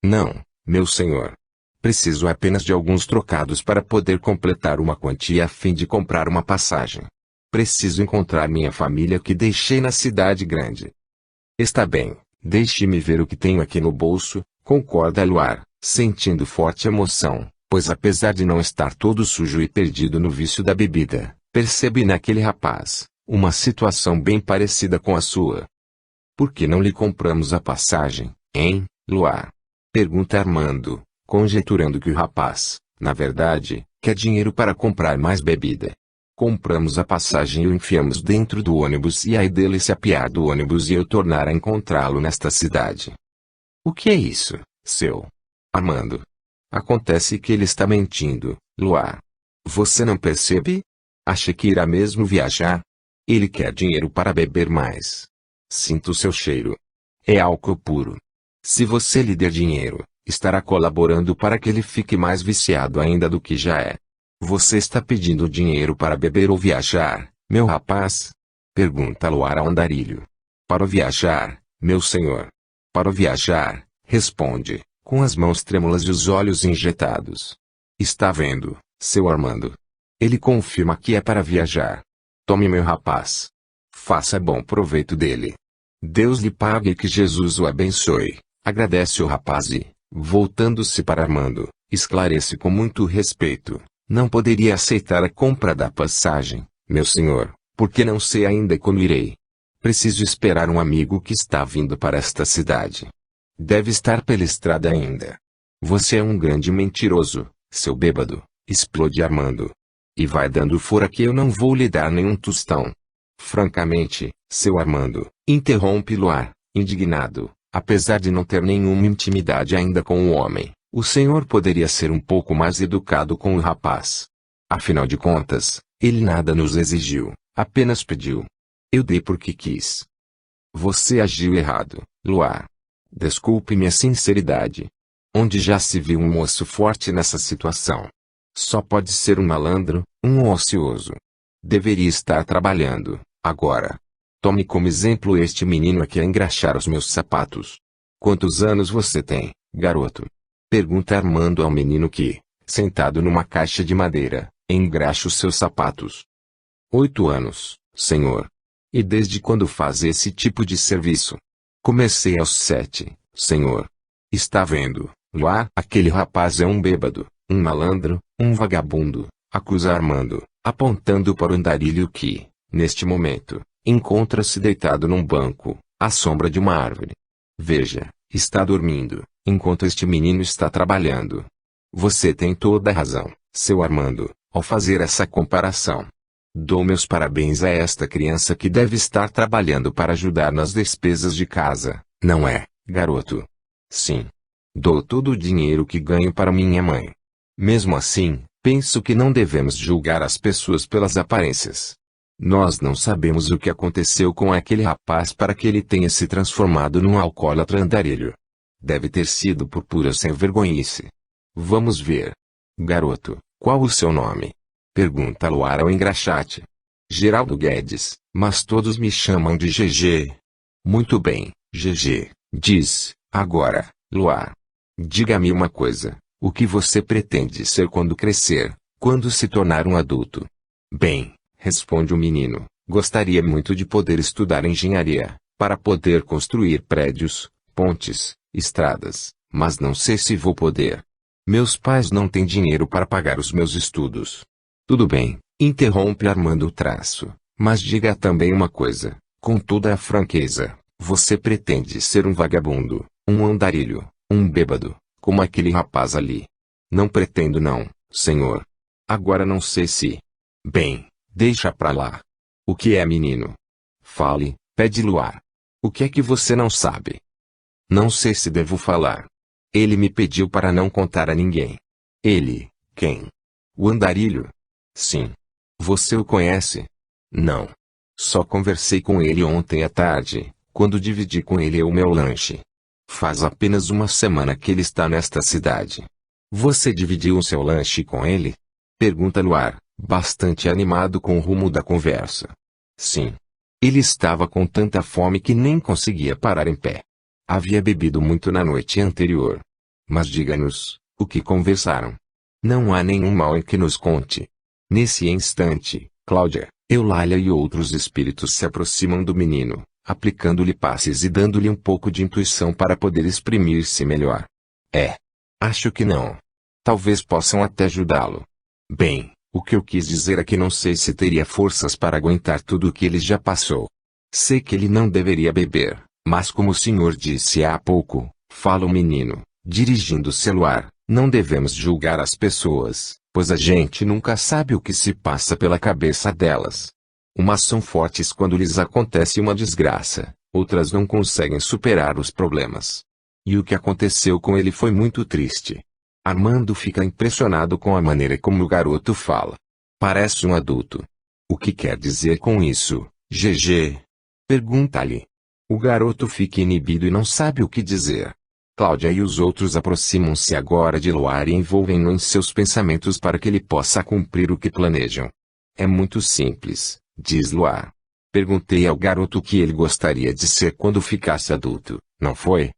Não, meu senhor. Preciso apenas de alguns trocados para poder completar uma quantia a fim de comprar uma passagem. Preciso encontrar minha família que deixei na cidade grande. Está bem, deixe-me ver o que tenho aqui no bolso, concorda Luar, sentindo forte emoção, pois apesar de não estar todo sujo e perdido no vício da bebida, percebe naquele rapaz uma situação bem parecida com a sua. Por que não lhe compramos a passagem, hein, Luar? Pergunta Armando, conjeturando que o rapaz, na verdade, quer dinheiro para comprar mais bebida. Compramos a passagem e o enfiamos dentro do ônibus e aí dele se apiar do ônibus e eu tornar a encontrá-lo nesta cidade. O que é isso, seu Armando? Acontece que ele está mentindo, Luar. Você não percebe? Acha que irá mesmo viajar? Ele quer dinheiro para beber mais. Sinto o seu cheiro. É álcool puro. Se você lhe der dinheiro, estará colaborando para que ele fique mais viciado ainda do que já é. Você está pedindo dinheiro para beber ou viajar, meu rapaz? Pergunta Luar ao andarilho. Para viajar, meu senhor. Para viajar, responde, com as mãos trêmulas e os olhos injetados. Está vendo, seu Armando? Ele confirma que é para viajar. Tome meu rapaz. Faça bom proveito dele. Deus lhe pague e que Jesus o abençoe. Agradece o rapaz e, voltando-se para Armando, esclarece com muito respeito. Não poderia aceitar a compra da passagem, meu senhor, porque não sei ainda como irei. Preciso esperar um amigo que está vindo para esta cidade. Deve estar pela estrada ainda. Você é um grande mentiroso, seu bêbado, explode Armando. E vai dando fora que eu não vou lhe dar nenhum tostão. Francamente, seu Armando, interrompe Luar, indignado, apesar de não ter nenhuma intimidade ainda com o homem. O senhor poderia ser um pouco mais educado com o rapaz. Afinal de contas, ele nada nos exigiu, apenas pediu. Eu dei porque quis. Você agiu errado, Luar. Desculpe minha sinceridade. Onde já se viu um moço forte nessa situação? Só pode ser um malandro, um ocioso. Deveria estar trabalhando, agora. Tome como exemplo este menino aqui a engraxar os meus sapatos. Quantos anos você tem, garoto? Pergunta Armando ao menino que, sentado numa caixa de madeira, engraxa os seus sapatos. 8 anos, senhor. E desde quando faz esse tipo de serviço? Comecei aos 7, senhor. Está vendo, Luar? Aquele rapaz é um bêbado, um malandro, um vagabundo, acusa Armando, apontando para o andarilho que, neste momento, encontra-se deitado num banco, à sombra de uma árvore. Veja, está dormindo, enquanto este menino está trabalhando. Você tem toda a razão, seu Armando, ao fazer essa comparação. Dou meus parabéns a esta criança que deve estar trabalhando para ajudar nas despesas de casa, não é, garoto? Sim. Dou todo o dinheiro que ganho para minha mãe. Mesmo assim, penso que não devemos julgar as pessoas pelas aparências. Nós não sabemos o que aconteceu com aquele rapaz para que ele tenha se transformado num alcoólatra andarilho. Deve ter sido por pura sem-vergonhice. Vamos ver. Garoto, qual o seu nome? Pergunta Luar ao engraxate. Geraldo Guedes, mas todos me chamam de GG. Muito bem, GG, diz, agora, Luar. Diga-me uma coisa, o que você pretende ser quando crescer, quando se tornar um adulto? Bem, responde o menino, gostaria muito de poder estudar engenharia, para poder construir prédios, pontes, estradas, mas não sei se vou poder. Meus pais não têm dinheiro para pagar os meus estudos. Tudo bem, interrompe Armando o traço, mas diga também uma coisa, com toda a franqueza, você pretende ser um vagabundo, um andarilho, um bêbado, como aquele rapaz ali? Não pretendo não, senhor. Agora não sei se... Bem, deixa pra lá. O que é, menino? Fale, pede Luar. O que é que você não sabe? Não sei se devo falar. Ele me pediu para não contar a ninguém. Ele, quem? O andarilho? Sim. Você o conhece? Não. Só conversei com ele ontem à tarde, quando dividi com ele o meu lanche. Faz apenas uma semana que ele está nesta cidade. Você dividiu o seu lanche com ele? Pergunta Luar, bastante animado com o rumo da conversa. Sim. Ele estava com tanta fome que nem conseguia parar em pé. Havia bebido muito na noite anterior. Mas diga-nos, o que conversaram? Não há nenhum mal em que nos conte. Nesse instante, Cláudia, Eulália e outros espíritos se aproximam do menino, aplicando-lhe passes e dando-lhe um pouco de intuição para poder exprimir-se melhor. Acho que não. Talvez possam até ajudá-lo. Bem, o que eu quis dizer é que não sei se teria forças para aguentar tudo o que ele já passou. Sei que ele não deveria beber, mas como o senhor disse há pouco, fala o menino, dirigindo-se a Luar, não devemos julgar as pessoas, pois a gente nunca sabe o que se passa pela cabeça delas. Umas são fortes quando lhes acontece uma desgraça, outras não conseguem superar os problemas. E o que aconteceu com ele foi muito triste. Armando fica impressionado com a maneira como o garoto fala. Parece um adulto. O que quer dizer com isso, GG? Pergunta-lhe. O garoto fica inibido e não sabe o que dizer. Cláudia e os outros aproximam-se agora de Luar e envolvem-no em seus pensamentos para que ele possa cumprir o que planejam. É muito simples, diz Luar. Perguntei ao garoto o que ele gostaria de ser quando ficasse adulto, não foi?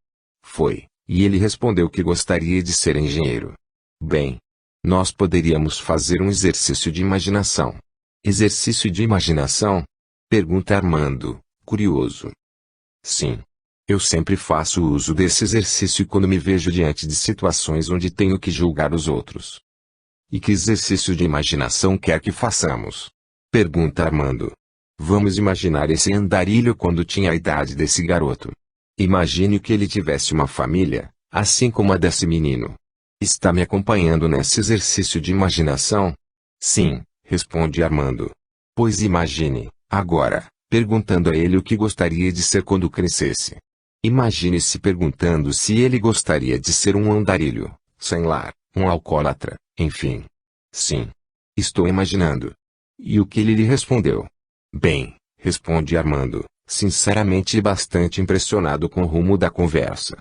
Foi, e ele respondeu que gostaria de ser engenheiro. Bem, nós poderíamos fazer um exercício de imaginação. Exercício de imaginação? Pergunta Armando, curioso. Sim. Eu sempre faço uso desse exercício quando me vejo diante de situações onde tenho que julgar os outros. E que exercício de imaginação quer que façamos? Pergunta Armando. Vamos imaginar esse andarilho quando tinha a idade desse garoto. Imagine que ele tivesse uma família, assim como a desse menino. Está me acompanhando nesse exercício de imaginação? Sim, responde Armando. Pois imagine, agora, perguntando a ele o que gostaria de ser quando crescesse. Imagine-se perguntando se ele gostaria de ser um andarilho, sem lar, um alcoólatra, enfim. Sim. Estou imaginando. E o que ele lhe respondeu? Bem, responde Armando, sinceramente e bastante impressionado com o rumo da conversa.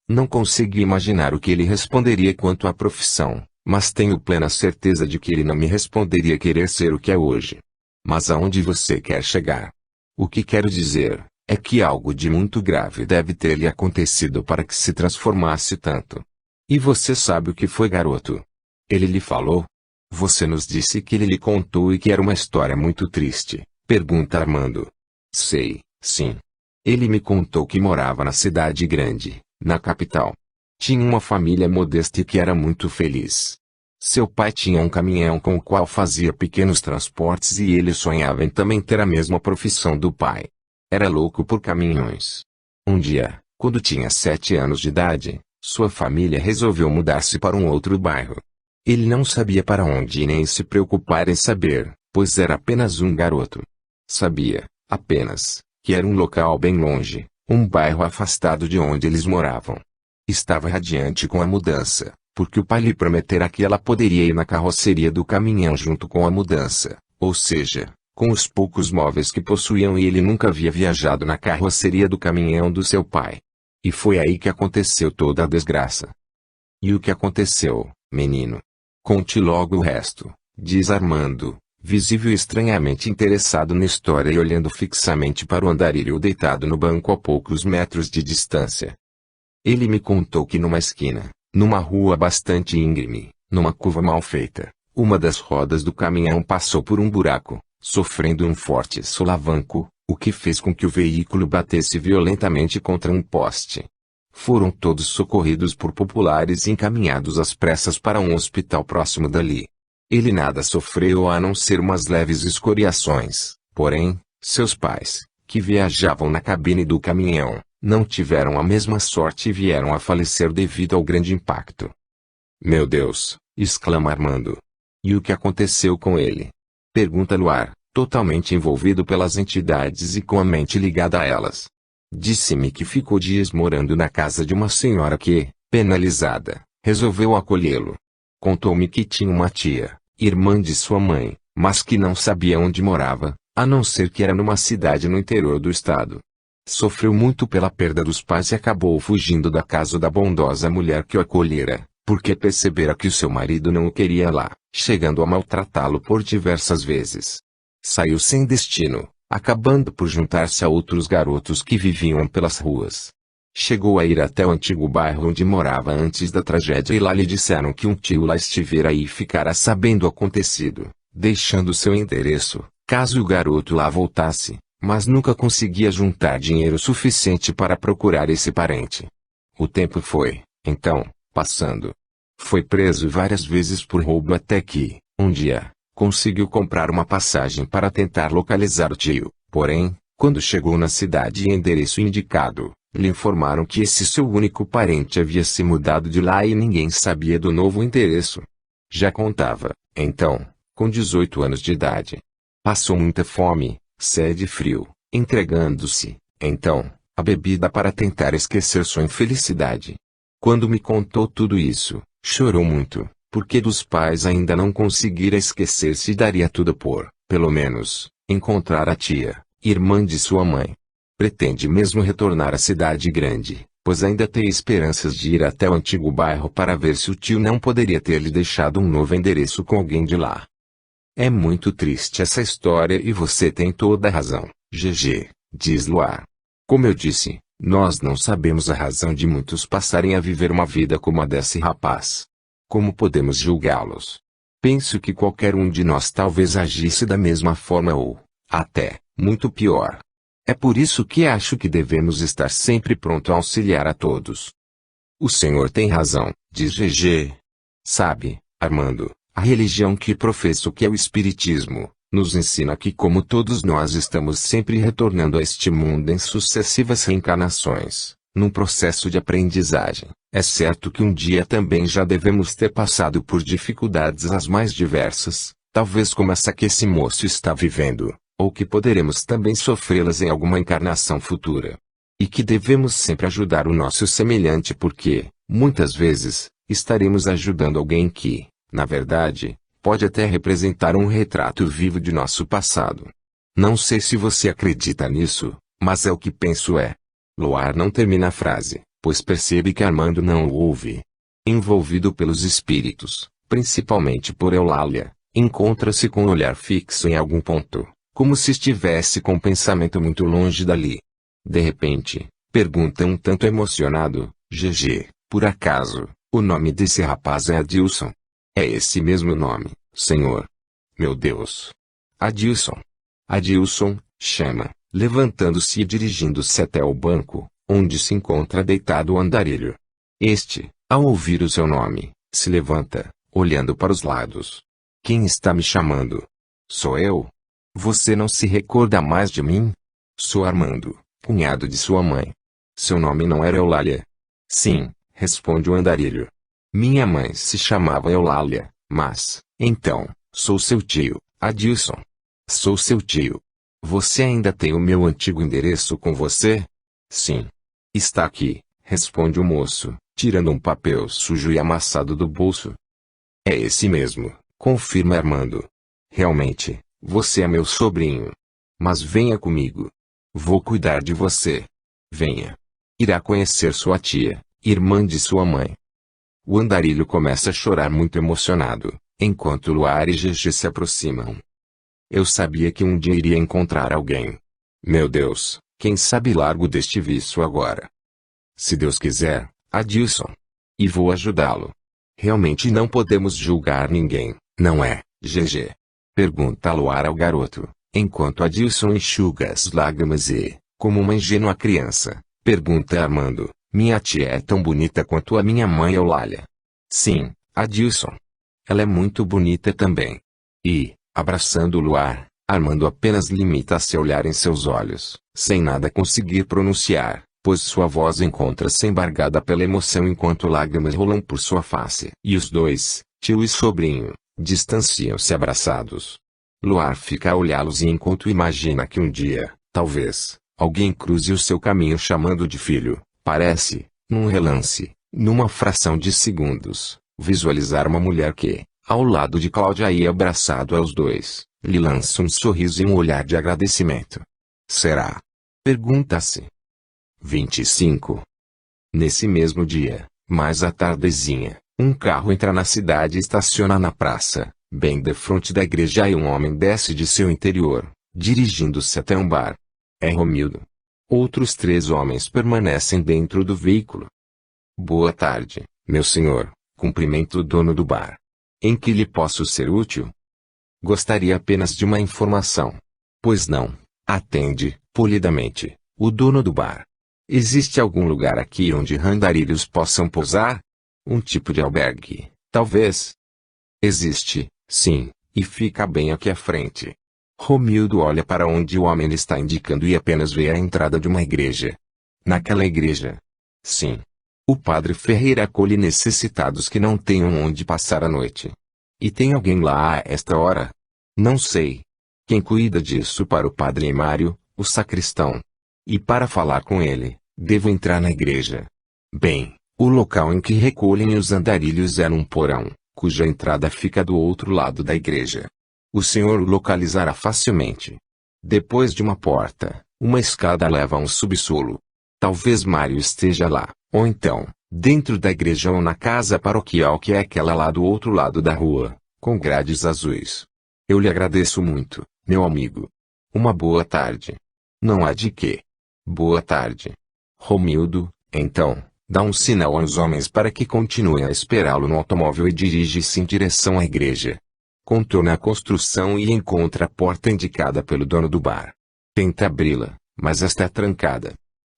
Não consegui imaginar o que ele responderia quanto à profissão, mas tenho plena certeza de que ele não me responderia querer ser o que é hoje. Mas aonde você quer chegar? O que quero dizer é que algo de muito grave deve ter lhe acontecido para que se transformasse tanto. E você sabe o que foi, garoto? Ele lhe falou? Você nos disse que ele lhe contou e que era uma história muito triste, pergunta Armando. Sei, sim. Ele me contou que morava na cidade grande, na capital. Tinha uma família modesta e que era muito feliz. Seu pai tinha um caminhão com o qual fazia pequenos transportes e ele sonhava em também ter a mesma profissão do pai. Era louco por caminhões. Um dia, quando tinha 7 anos de idade, sua família resolveu mudar-se para um outro bairro. Ele não sabia para onde e nem se preocupar em saber, pois era apenas um garoto. Sabia, apenas, que era um local bem longe, um bairro afastado de onde eles moravam. Estava radiante com a mudança, porque o pai lhe prometera que ela poderia ir na carroceria do caminhão junto com a mudança, ou seja, com os poucos móveis que possuíam, e ele nunca havia viajado na carroceria do caminhão do seu pai. E foi aí que aconteceu toda a desgraça. E o que aconteceu, menino? Conte logo o resto, diz Armando, visível e estranhamente interessado na história e olhando fixamente para o andarilho deitado no banco a poucos metros de distância. Ele me contou que numa esquina, numa rua bastante íngreme, numa curva mal feita, uma das rodas do caminhão passou por um buraco, sofrendo um forte solavanco, o que fez com que o veículo batesse violentamente contra um poste. Foram todos socorridos por populares e encaminhados às pressas para um hospital próximo dali. Ele nada sofreu a não ser umas leves escoriações, porém, seus pais, que viajavam na cabine do caminhão, não tiveram a mesma sorte e vieram a falecer devido ao grande impacto. Meu Deus! Exclama Armando. E o que aconteceu com ele? Pergunta Luar, totalmente envolvido pelas entidades e com a mente ligada a elas. Disse-me que ficou dias morando na casa de uma senhora que, penalizada, resolveu acolhê-lo. Contou-me que tinha uma tia, irmã de sua mãe, mas que não sabia onde morava, a não ser que era numa cidade no interior do estado. Sofreu muito pela perda dos pais e acabou fugindo da casa da bondosa mulher que o acolhera, porque percebera que o seu marido não o queria lá, chegando a maltratá-lo por diversas vezes. Saiu sem destino, acabando por juntar-se a outros garotos que viviam pelas ruas. Chegou a ir até o antigo bairro onde morava antes da tragédia e lá lhe disseram que um tio lá estivera e ficara sabendo o acontecido, deixando seu endereço, caso o garoto lá voltasse, mas nunca conseguia juntar dinheiro suficiente para procurar esse parente. O tempo foi, então, passando. Foi preso várias vezes por roubo até que, um dia, conseguiu comprar uma passagem para tentar localizar o tio, porém, quando chegou na cidade e endereço indicado, lhe informaram que esse seu único parente havia se mudado de lá e ninguém sabia do novo endereço. Já contava, então, com 18 anos de idade. Passou muita fome, sede e frio, entregando-se, então, à bebida para tentar esquecer sua infelicidade. Quando me contou tudo isso, chorou muito, porque dos pais ainda não conseguira esquecer-se e daria tudo por, pelo menos, encontrar a tia, irmã de sua mãe. Pretende mesmo retornar à cidade grande, pois ainda tem esperanças de ir até o antigo bairro para ver se o tio não poderia ter lhe deixado um novo endereço com alguém de lá. É muito triste essa história e você tem toda a razão, GG, diz Luar. Como eu disse, nós não sabemos a razão de muitos passarem a viver uma vida como a desse rapaz. Como podemos julgá-los? Penso que qualquer um de nós talvez agisse da mesma forma ou, até, muito pior. É por isso que acho que devemos estar sempre pronto a auxiliar a todos. O senhor tem razão, diz GG. Sabe, Armando, a religião que professo, que é o Espiritismo, nos ensina que, como todos nós estamos sempre retornando a este mundo em sucessivas reencarnações, num processo de aprendizagem, é certo que um dia também já devemos ter passado por dificuldades as mais diversas, talvez como essa que esse moço está vivendo, ou que poderemos também sofrê-las em alguma encarnação futura. E que devemos sempre ajudar o nosso semelhante porque, muitas vezes, estaremos ajudando alguém que, na verdade, pode até representar um retrato vivo de nosso passado. Não sei se você acredita nisso, mas é o que penso é. Luar não termina a frase, pois percebe que Armando não o ouve. Envolvido pelos espíritos, principalmente por Eulália, encontra-se com o olhar fixo em algum ponto, como se estivesse com o pensamento muito longe dali. De repente, pergunta um tanto emocionado, GG, por acaso, o nome desse rapaz é Adilson? É esse mesmo nome, senhor? Meu Deus! Adilson! Adilson, chama, levantando-se e dirigindo-se até o banco, onde se encontra deitado o andarilho. Este, ao ouvir o seu nome, se levanta, olhando para os lados. Quem está me chamando? Sou eu. Você não se recorda mais de mim? Sou Armando, cunhado de sua mãe. Seu nome não era Eulália? Sim, responde o andarilho. Minha mãe se chamava Eulália, mas, então, sou seu tio, Adilson. Sou seu tio. Você ainda tem o meu antigo endereço com você? Sim. Está aqui, responde o moço, tirando um papel sujo e amassado do bolso. É esse mesmo, confirma Armando. Realmente, você é meu sobrinho. Mas venha comigo. Vou cuidar de você. Venha. Irá conhecer sua tia, irmã de sua mãe. O andarilho começa a chorar muito emocionado, enquanto Luar e Gigi se aproximam. Eu sabia que um dia iria encontrar alguém. Meu Deus, quem sabe largo deste vício agora. Se Deus quiser, Adilson. E vou ajudá-lo. Realmente não podemos julgar ninguém, não é, GG? Pergunta Luar ao garoto, enquanto Adilson enxuga as lágrimas e, como uma ingênua criança, pergunta Armando, minha tia é tão bonita quanto a minha mãe Eulália? Sim, Adilson. Ela é muito bonita também. E, abraçando Luar, Armando apenas limita-se a olhar em seus olhos, sem nada conseguir pronunciar, pois sua voz encontra-se embargada pela emoção enquanto lágrimas rolam por sua face. E os dois, tio e sobrinho, distanciam-se abraçados. Luar fica a olhá-los e enquanto imagina que um dia, talvez, alguém cruze o seu caminho chamando de filho, parece, num relance, numa fração de segundos, visualizar uma mulher que, ao lado de Cláudia e abraçado aos dois, lhe lança um sorriso e um olhar de agradecimento. Será? Pergunta-se. 25. Nesse mesmo dia, mais à tardezinha, um carro entra na cidade e estaciona na praça, bem defronte da igreja e um homem desce de seu interior, dirigindo-se até um bar. É Romildo. Outros 3 homens permanecem dentro do veículo. Boa tarde, meu senhor, cumprimento o dono do bar. Em que lhe posso ser útil? Gostaria apenas de uma informação. Pois não, atende, polidamente, o dono do bar. Existe algum lugar aqui onde andarilhos possam pousar? Um tipo de albergue, talvez? Existe, sim, e fica bem aqui à frente. Romildo olha para onde o homem lhe está indicando e apenas vê a entrada de uma igreja. Naquela igreja? Sim. O padre Ferreira acolhe necessitados que não tenham onde passar a noite. E tem alguém lá a esta hora? Não sei. Quem cuida disso para o padre Mário, o sacristão. E para falar com ele, devo entrar na igreja. Bem, o local em que recolhem os andarilhos é num porão, cuja entrada fica do outro lado da igreja. O senhor o localizará facilmente. Depois de uma porta, uma escada leva a um subsolo. Talvez Mário esteja lá, ou então, dentro da igreja ou na casa paroquial que é aquela lá do outro lado da rua, com grades azuis. Eu lhe agradeço muito, meu amigo. Uma boa tarde. Não há de quê. Boa tarde. Romildo, então, dá um sinal aos homens para que continuem a esperá-lo no automóvel e dirige-se em direção à igreja. Contorna a construção e encontra a porta indicada pelo dono do bar. Tenta abri-la, mas está trancada.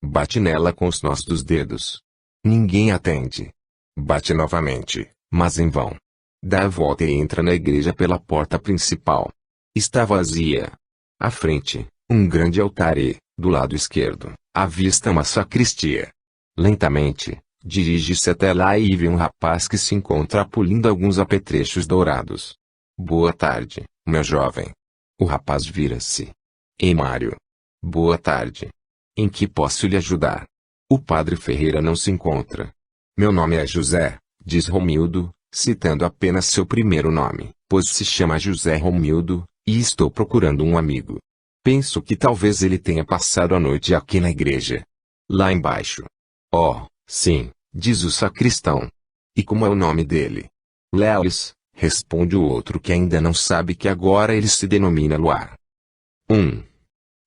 Bate nela com os nós dos dedos. Ninguém atende. Bate novamente, mas em vão. Dá a volta e entra na igreja pela porta principal. Está vazia. À frente, um grande altar e, do lado esquerdo, avista uma sacristia. Lentamente, dirige-se até lá e vê um rapaz que se encontra polindo alguns apetrechos dourados. Boa tarde, meu jovem. O rapaz vira-se. Ei, Mário. Boa tarde. Em que posso lhe ajudar? O padre Ferreira não se encontra. Meu nome é José, diz Romildo, citando apenas seu primeiro nome, pois se chama José Romildo, e estou procurando um amigo. Penso que talvez ele tenha passado a noite aqui na igreja. Lá embaixo. Oh, sim, diz o sacristão. E como é o nome dele? Lelis, responde o outro que ainda não sabe que agora ele se denomina Luar.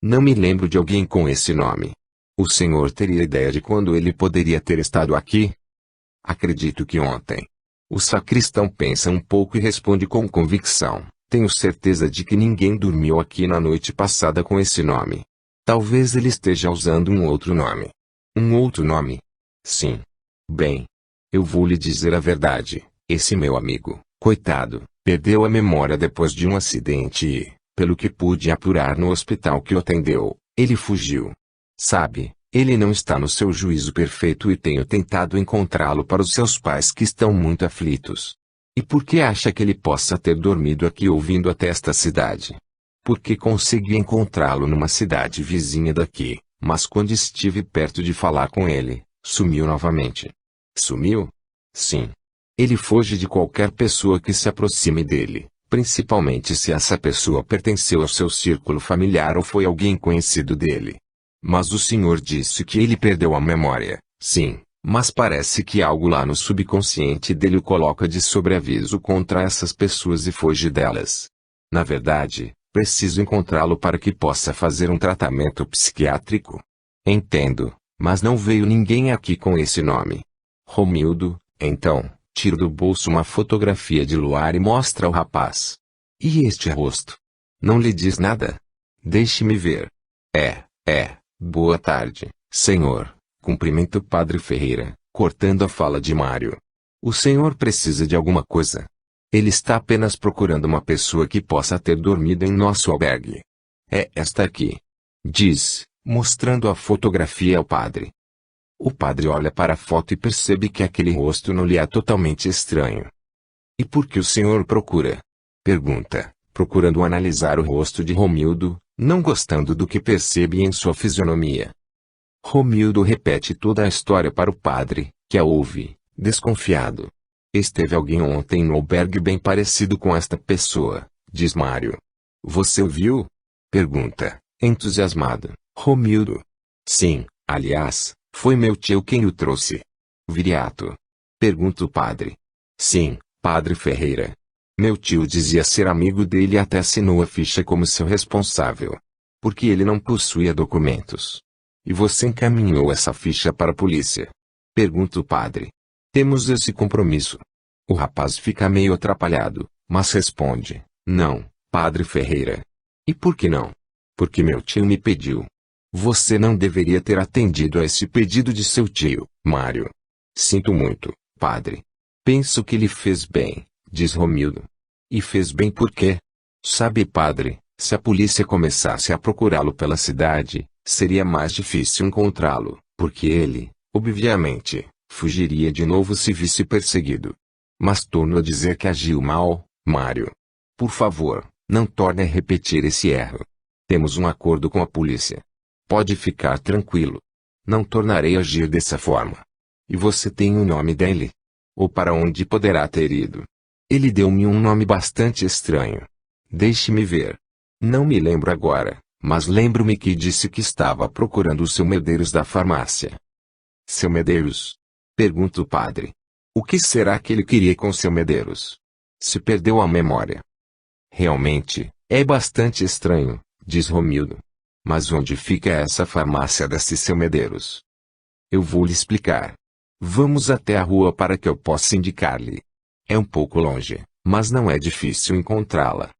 Não me lembro de alguém com esse nome. O senhor teria ideia de quando ele poderia ter estado aqui? Acredito que ontem. O sacristão pensa um pouco e responde com convicção. Tenho certeza de que ninguém dormiu aqui na noite passada com esse nome. Talvez ele esteja usando um outro nome. Um outro nome? Sim. Bem, eu vou lhe dizer a verdade. Esse meu amigo, coitado, perdeu a memória depois de um acidente e, pelo que pude apurar no hospital que o atendeu, ele fugiu. Sabe, ele não está no seu juízo perfeito e tenho tentado encontrá-lo para os seus pais que estão muito aflitos. E por que acha que ele possa ter dormido aqui ou vindo até esta cidade? Porque consegui encontrá-lo numa cidade vizinha daqui, mas quando estive perto de falar com ele, sumiu novamente. Sumiu? Sim. Ele foge de qualquer pessoa que se aproxime dele, principalmente se essa pessoa pertenceu ao seu círculo familiar ou foi alguém conhecido dele. Mas o senhor disse que ele perdeu a memória. Sim, mas parece que algo lá no subconsciente dele o coloca de sobreaviso contra essas pessoas e foge delas. Na verdade, preciso encontrá-lo para que possa fazer um tratamento psiquiátrico. Entendo, mas não veio ninguém aqui com esse nome. Romildo, então, tira do bolso uma fotografia de luar e mostra ao rapaz. E este rosto? Não lhe diz nada? Deixe-me ver. Boa tarde, senhor. Cumprimenta o padre Ferreira, cortando a fala de Mário. O senhor precisa de alguma coisa? Ele está apenas procurando uma pessoa que possa ter dormido em nosso albergue. É esta aqui. Diz, mostrando a fotografia ao padre. O padre olha para a foto e percebe que aquele rosto não lhe é totalmente estranho. E por que o senhor procura? Pergunta, procurando analisar o rosto de Romildo, não gostando do que percebe em sua fisionomia. Romildo repete toda a história para o padre, que a ouve, desconfiado. Esteve alguém ontem no albergue bem parecido com esta pessoa, diz Mário. Você o viu? Pergunta, entusiasmado, Romildo. Sim, aliás, foi meu tio quem o trouxe. Viriato? Pergunta o padre. Sim, padre Ferreira. Meu tio dizia ser amigo dele e até assinou a ficha como seu responsável. Porque ele não possuía documentos. E você encaminhou essa ficha para a polícia? Pergunta o padre. Temos esse compromisso. O rapaz fica meio atrapalhado, mas responde, não, padre Ferreira. E por que não? Porque meu tio me pediu. Você não deveria ter atendido a esse pedido de seu tio, Mário. Sinto muito, padre. Penso que ele fez bem, diz Romildo. E fez bem por quê? Sabe, padre, se a polícia começasse a procurá-lo pela cidade, seria mais difícil encontrá-lo, porque ele, obviamente, fugiria de novo se visse perseguido. Mas torno a dizer que agiu mal, Mário. Por favor, não torne a repetir esse erro. Temos um acordo com a polícia. Pode ficar tranquilo. Não tornarei a agir dessa forma. E você tem o nome dele? Ou para onde poderá ter ido? Ele deu-me um nome bastante estranho. Deixe-me ver. Não me lembro agora, mas lembro-me que disse que estava procurando o seu Medeiros da farmácia. Seu Medeiros? Pergunta o padre. O que será que ele queria com seu Medeiros? Se perdeu a memória. Realmente, é bastante estranho, diz Romildo. Mas onde fica essa farmácia desse seu Medeiros? Eu vou lhe explicar. Vamos até a rua para que eu possa indicar-lhe. É um pouco longe, mas não é difícil encontrá-la.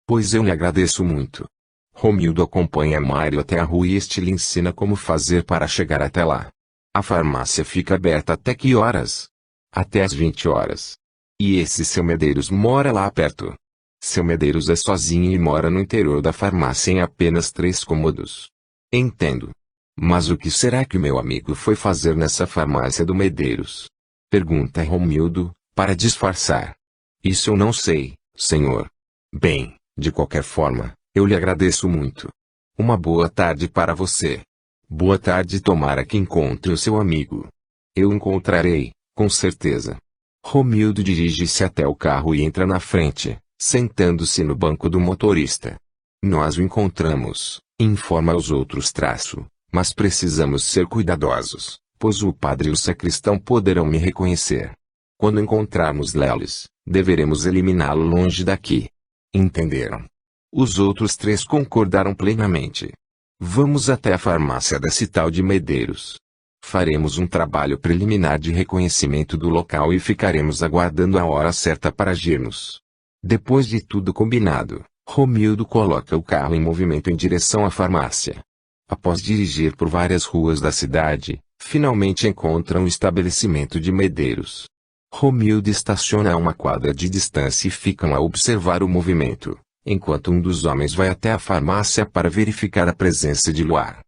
Pois eu lhe agradeço muito. Romildo acompanha Mário até a rua e este lhe ensina como fazer para chegar até lá. A farmácia fica aberta até que horas? Até às 20 horas. E esse seu Medeiros mora lá perto. Seu Medeiros é sozinho e mora no interior da farmácia em apenas 3 cômodos. Entendo. Mas o que será que o meu amigo foi fazer nessa farmácia do Medeiros? Pergunta Romildo, para disfarçar. Isso eu não sei, senhor. Bem, de qualquer forma, eu lhe agradeço muito. Uma boa tarde para você. Boa tarde, tomara que encontre o seu amigo. Eu encontrarei, com certeza. Romildo dirige-se até o carro e entra na frente, sentando-se no banco do motorista. Nós o encontramos, informa aos outros traço, mas precisamos ser cuidadosos, pois o padre e o sacristão poderão me reconhecer. Quando encontrarmos Leles, deveremos eliminá-lo longe daqui. Entenderam? Os outros 3 concordaram plenamente. Vamos até a farmácia desse tal de Medeiros. Faremos um trabalho preliminar de reconhecimento do local e ficaremos aguardando a hora certa para agirmos. Depois de tudo combinado, Romildo coloca o carro em movimento em direção à farmácia. Após dirigir por várias ruas da cidade, finalmente encontra um estabelecimento de Medeiros. Romildo estaciona a uma quadra de distância e ficam a observar o movimento, enquanto um dos homens vai até a farmácia para verificar a presença de Luar.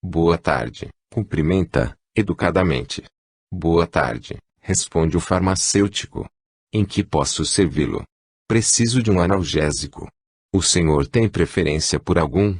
Boa tarde, cumprimenta, educadamente. Boa tarde, responde o farmacêutico. Em que posso servi-lo? Preciso de um analgésico. O senhor tem preferência por algum?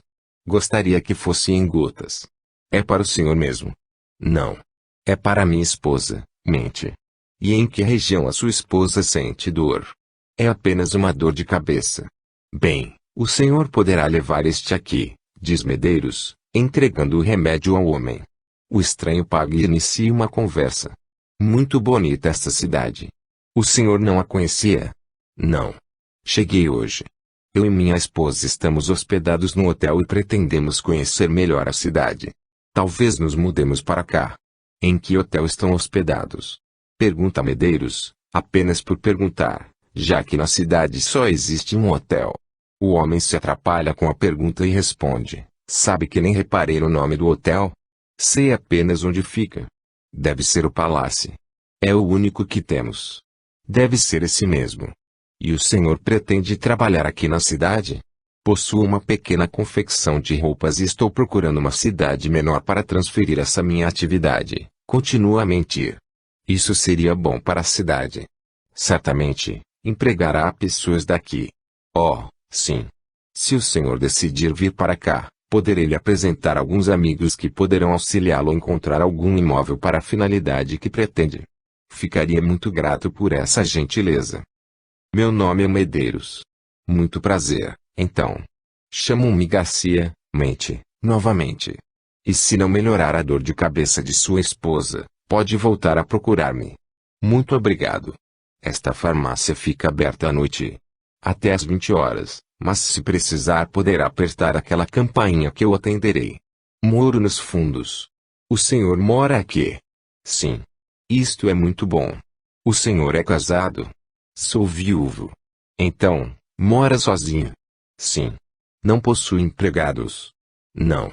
Gostaria que fosse em gotas. É para o senhor mesmo? Não. É para minha esposa, mente. E em que região a sua esposa sente dor? É apenas uma dor de cabeça. Bem, o senhor poderá levar este aqui, diz Medeiros, entregando o remédio ao homem. O estranho paga e inicia uma conversa. Muito bonita esta cidade. O senhor não a conhecia? Não. Cheguei hoje. Eu e minha esposa estamos hospedados no hotel e pretendemos conhecer melhor a cidade. Talvez nos mudemos para cá. Em que hotel estão hospedados? Pergunta Medeiros, apenas por perguntar, já que na cidade só existe um hotel. O homem se atrapalha com a pergunta e responde, sabe que nem reparei no nome do hotel? Sei apenas onde fica. Deve ser o Palácio. É o único que temos. Deve ser esse mesmo. E o senhor pretende trabalhar aqui na cidade? Possuo uma pequena confecção de roupas e estou procurando uma cidade menor para transferir essa minha atividade. Continua a mentir. Isso seria bom para a cidade. Certamente, empregará pessoas daqui. Oh, sim. Se o senhor decidir vir para cá, poderei lhe apresentar alguns amigos que poderão auxiliá-lo a encontrar algum imóvel para a finalidade que pretende. Ficaria muito grato por essa gentileza. Meu nome é Medeiros. Muito prazer, então. Chamo-me Garcia, mente, novamente. E se não melhorar a dor de cabeça de sua esposa, pode voltar a procurar-me. Muito obrigado. Esta farmácia fica aberta à noite. Até às 20 horas, mas se precisar poderá apertar aquela campainha que eu atenderei. Moro nos fundos. O senhor mora aqui? Sim. Isto é muito bom. O senhor é casado? Sou viúvo. Então, mora sozinho? Sim. Não possui empregados? Não.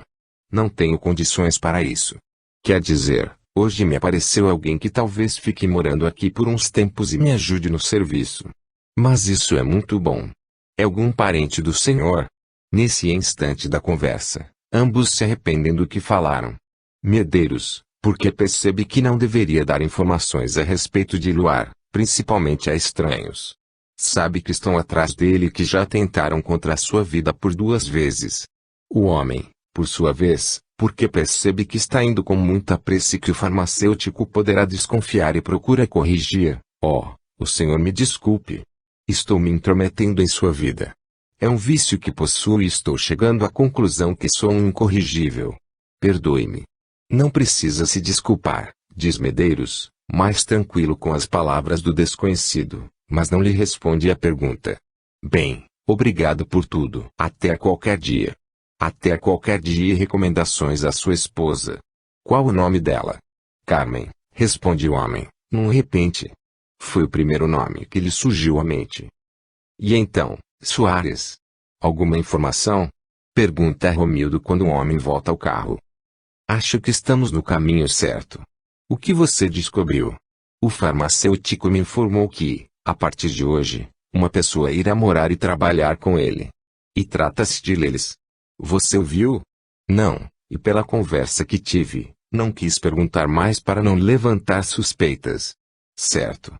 Não tenho condições para isso. Quer dizer, hoje me apareceu alguém que talvez fique morando aqui por uns tempos e me ajude no serviço. Mas isso é muito bom. É algum parente do senhor? Nesse instante da conversa, ambos se arrependem do que falaram. Medeiros, porque percebe que não deveria dar informações a respeito de Luar, principalmente a estranhos. Sabe que estão atrás dele e que já tentaram contra a sua vida por 2 vezes. O homem, por sua vez, porque percebe que está indo com muita pressa e que o farmacêutico poderá desconfiar e procura corrigir. Oh, o senhor me desculpe. Estou me intrometendo em sua vida. É um vício que possuo e estou chegando à conclusão que sou um incorrigível. Perdoe-me. Não precisa se desculpar, diz Medeiros, mais tranquilo com as palavras do desconhecido, mas não lhe responde à pergunta. Bem, obrigado por tudo. Até a qualquer dia. Até a qualquer dia e recomendações à sua esposa. Qual o nome dela? Carmen, responde o homem, num repente. Foi o primeiro nome que lhe surgiu à mente. E então, Soares? Alguma informação? Pergunta Romildo quando o homem volta ao carro. Acho que estamos no caminho certo. O que você descobriu? O farmacêutico me informou que, a partir de hoje, uma pessoa irá morar e trabalhar com ele. E trata-se de Leles. Você ouviu? Não, e pela conversa que tive, não quis perguntar mais para não levantar suspeitas. Certo.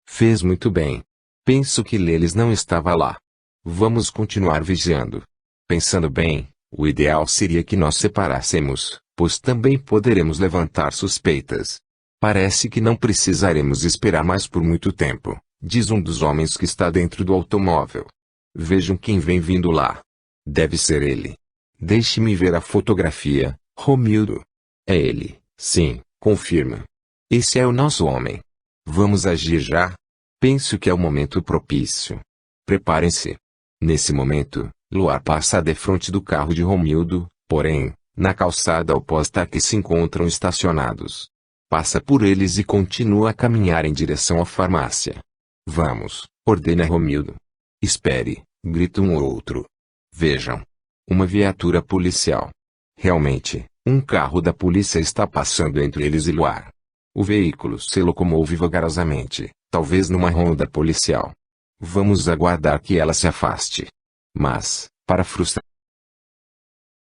Fez muito bem. Penso que Leles não estava lá. Vamos continuar vigiando. Pensando bem, o ideal seria que nós separássemos, pois também poderemos levantar suspeitas. Parece que não precisaremos esperar mais por muito tempo, diz um dos homens que está dentro do automóvel. Vejam quem vem vindo lá. Deve ser ele. Deixe-me ver a fotografia, Romildo. É ele, sim, confirma. Esse é o nosso homem. Vamos agir já? Penso que é o momento propício. Preparem-se. Nesse momento, Luar passa defronte do carro de Romildo, porém, na calçada oposta a que se encontram estacionados. Passa por eles e continua a caminhar em direção à farmácia. Vamos, ordena Romildo. Espere, grita um ou outro. Vejam. Uma viatura policial. Realmente, um carro da polícia está passando entre eles e Luar. O veículo se locomove vagarosamente, talvez numa ronda policial. Vamos aguardar que ela se afaste. Mas, para frustrar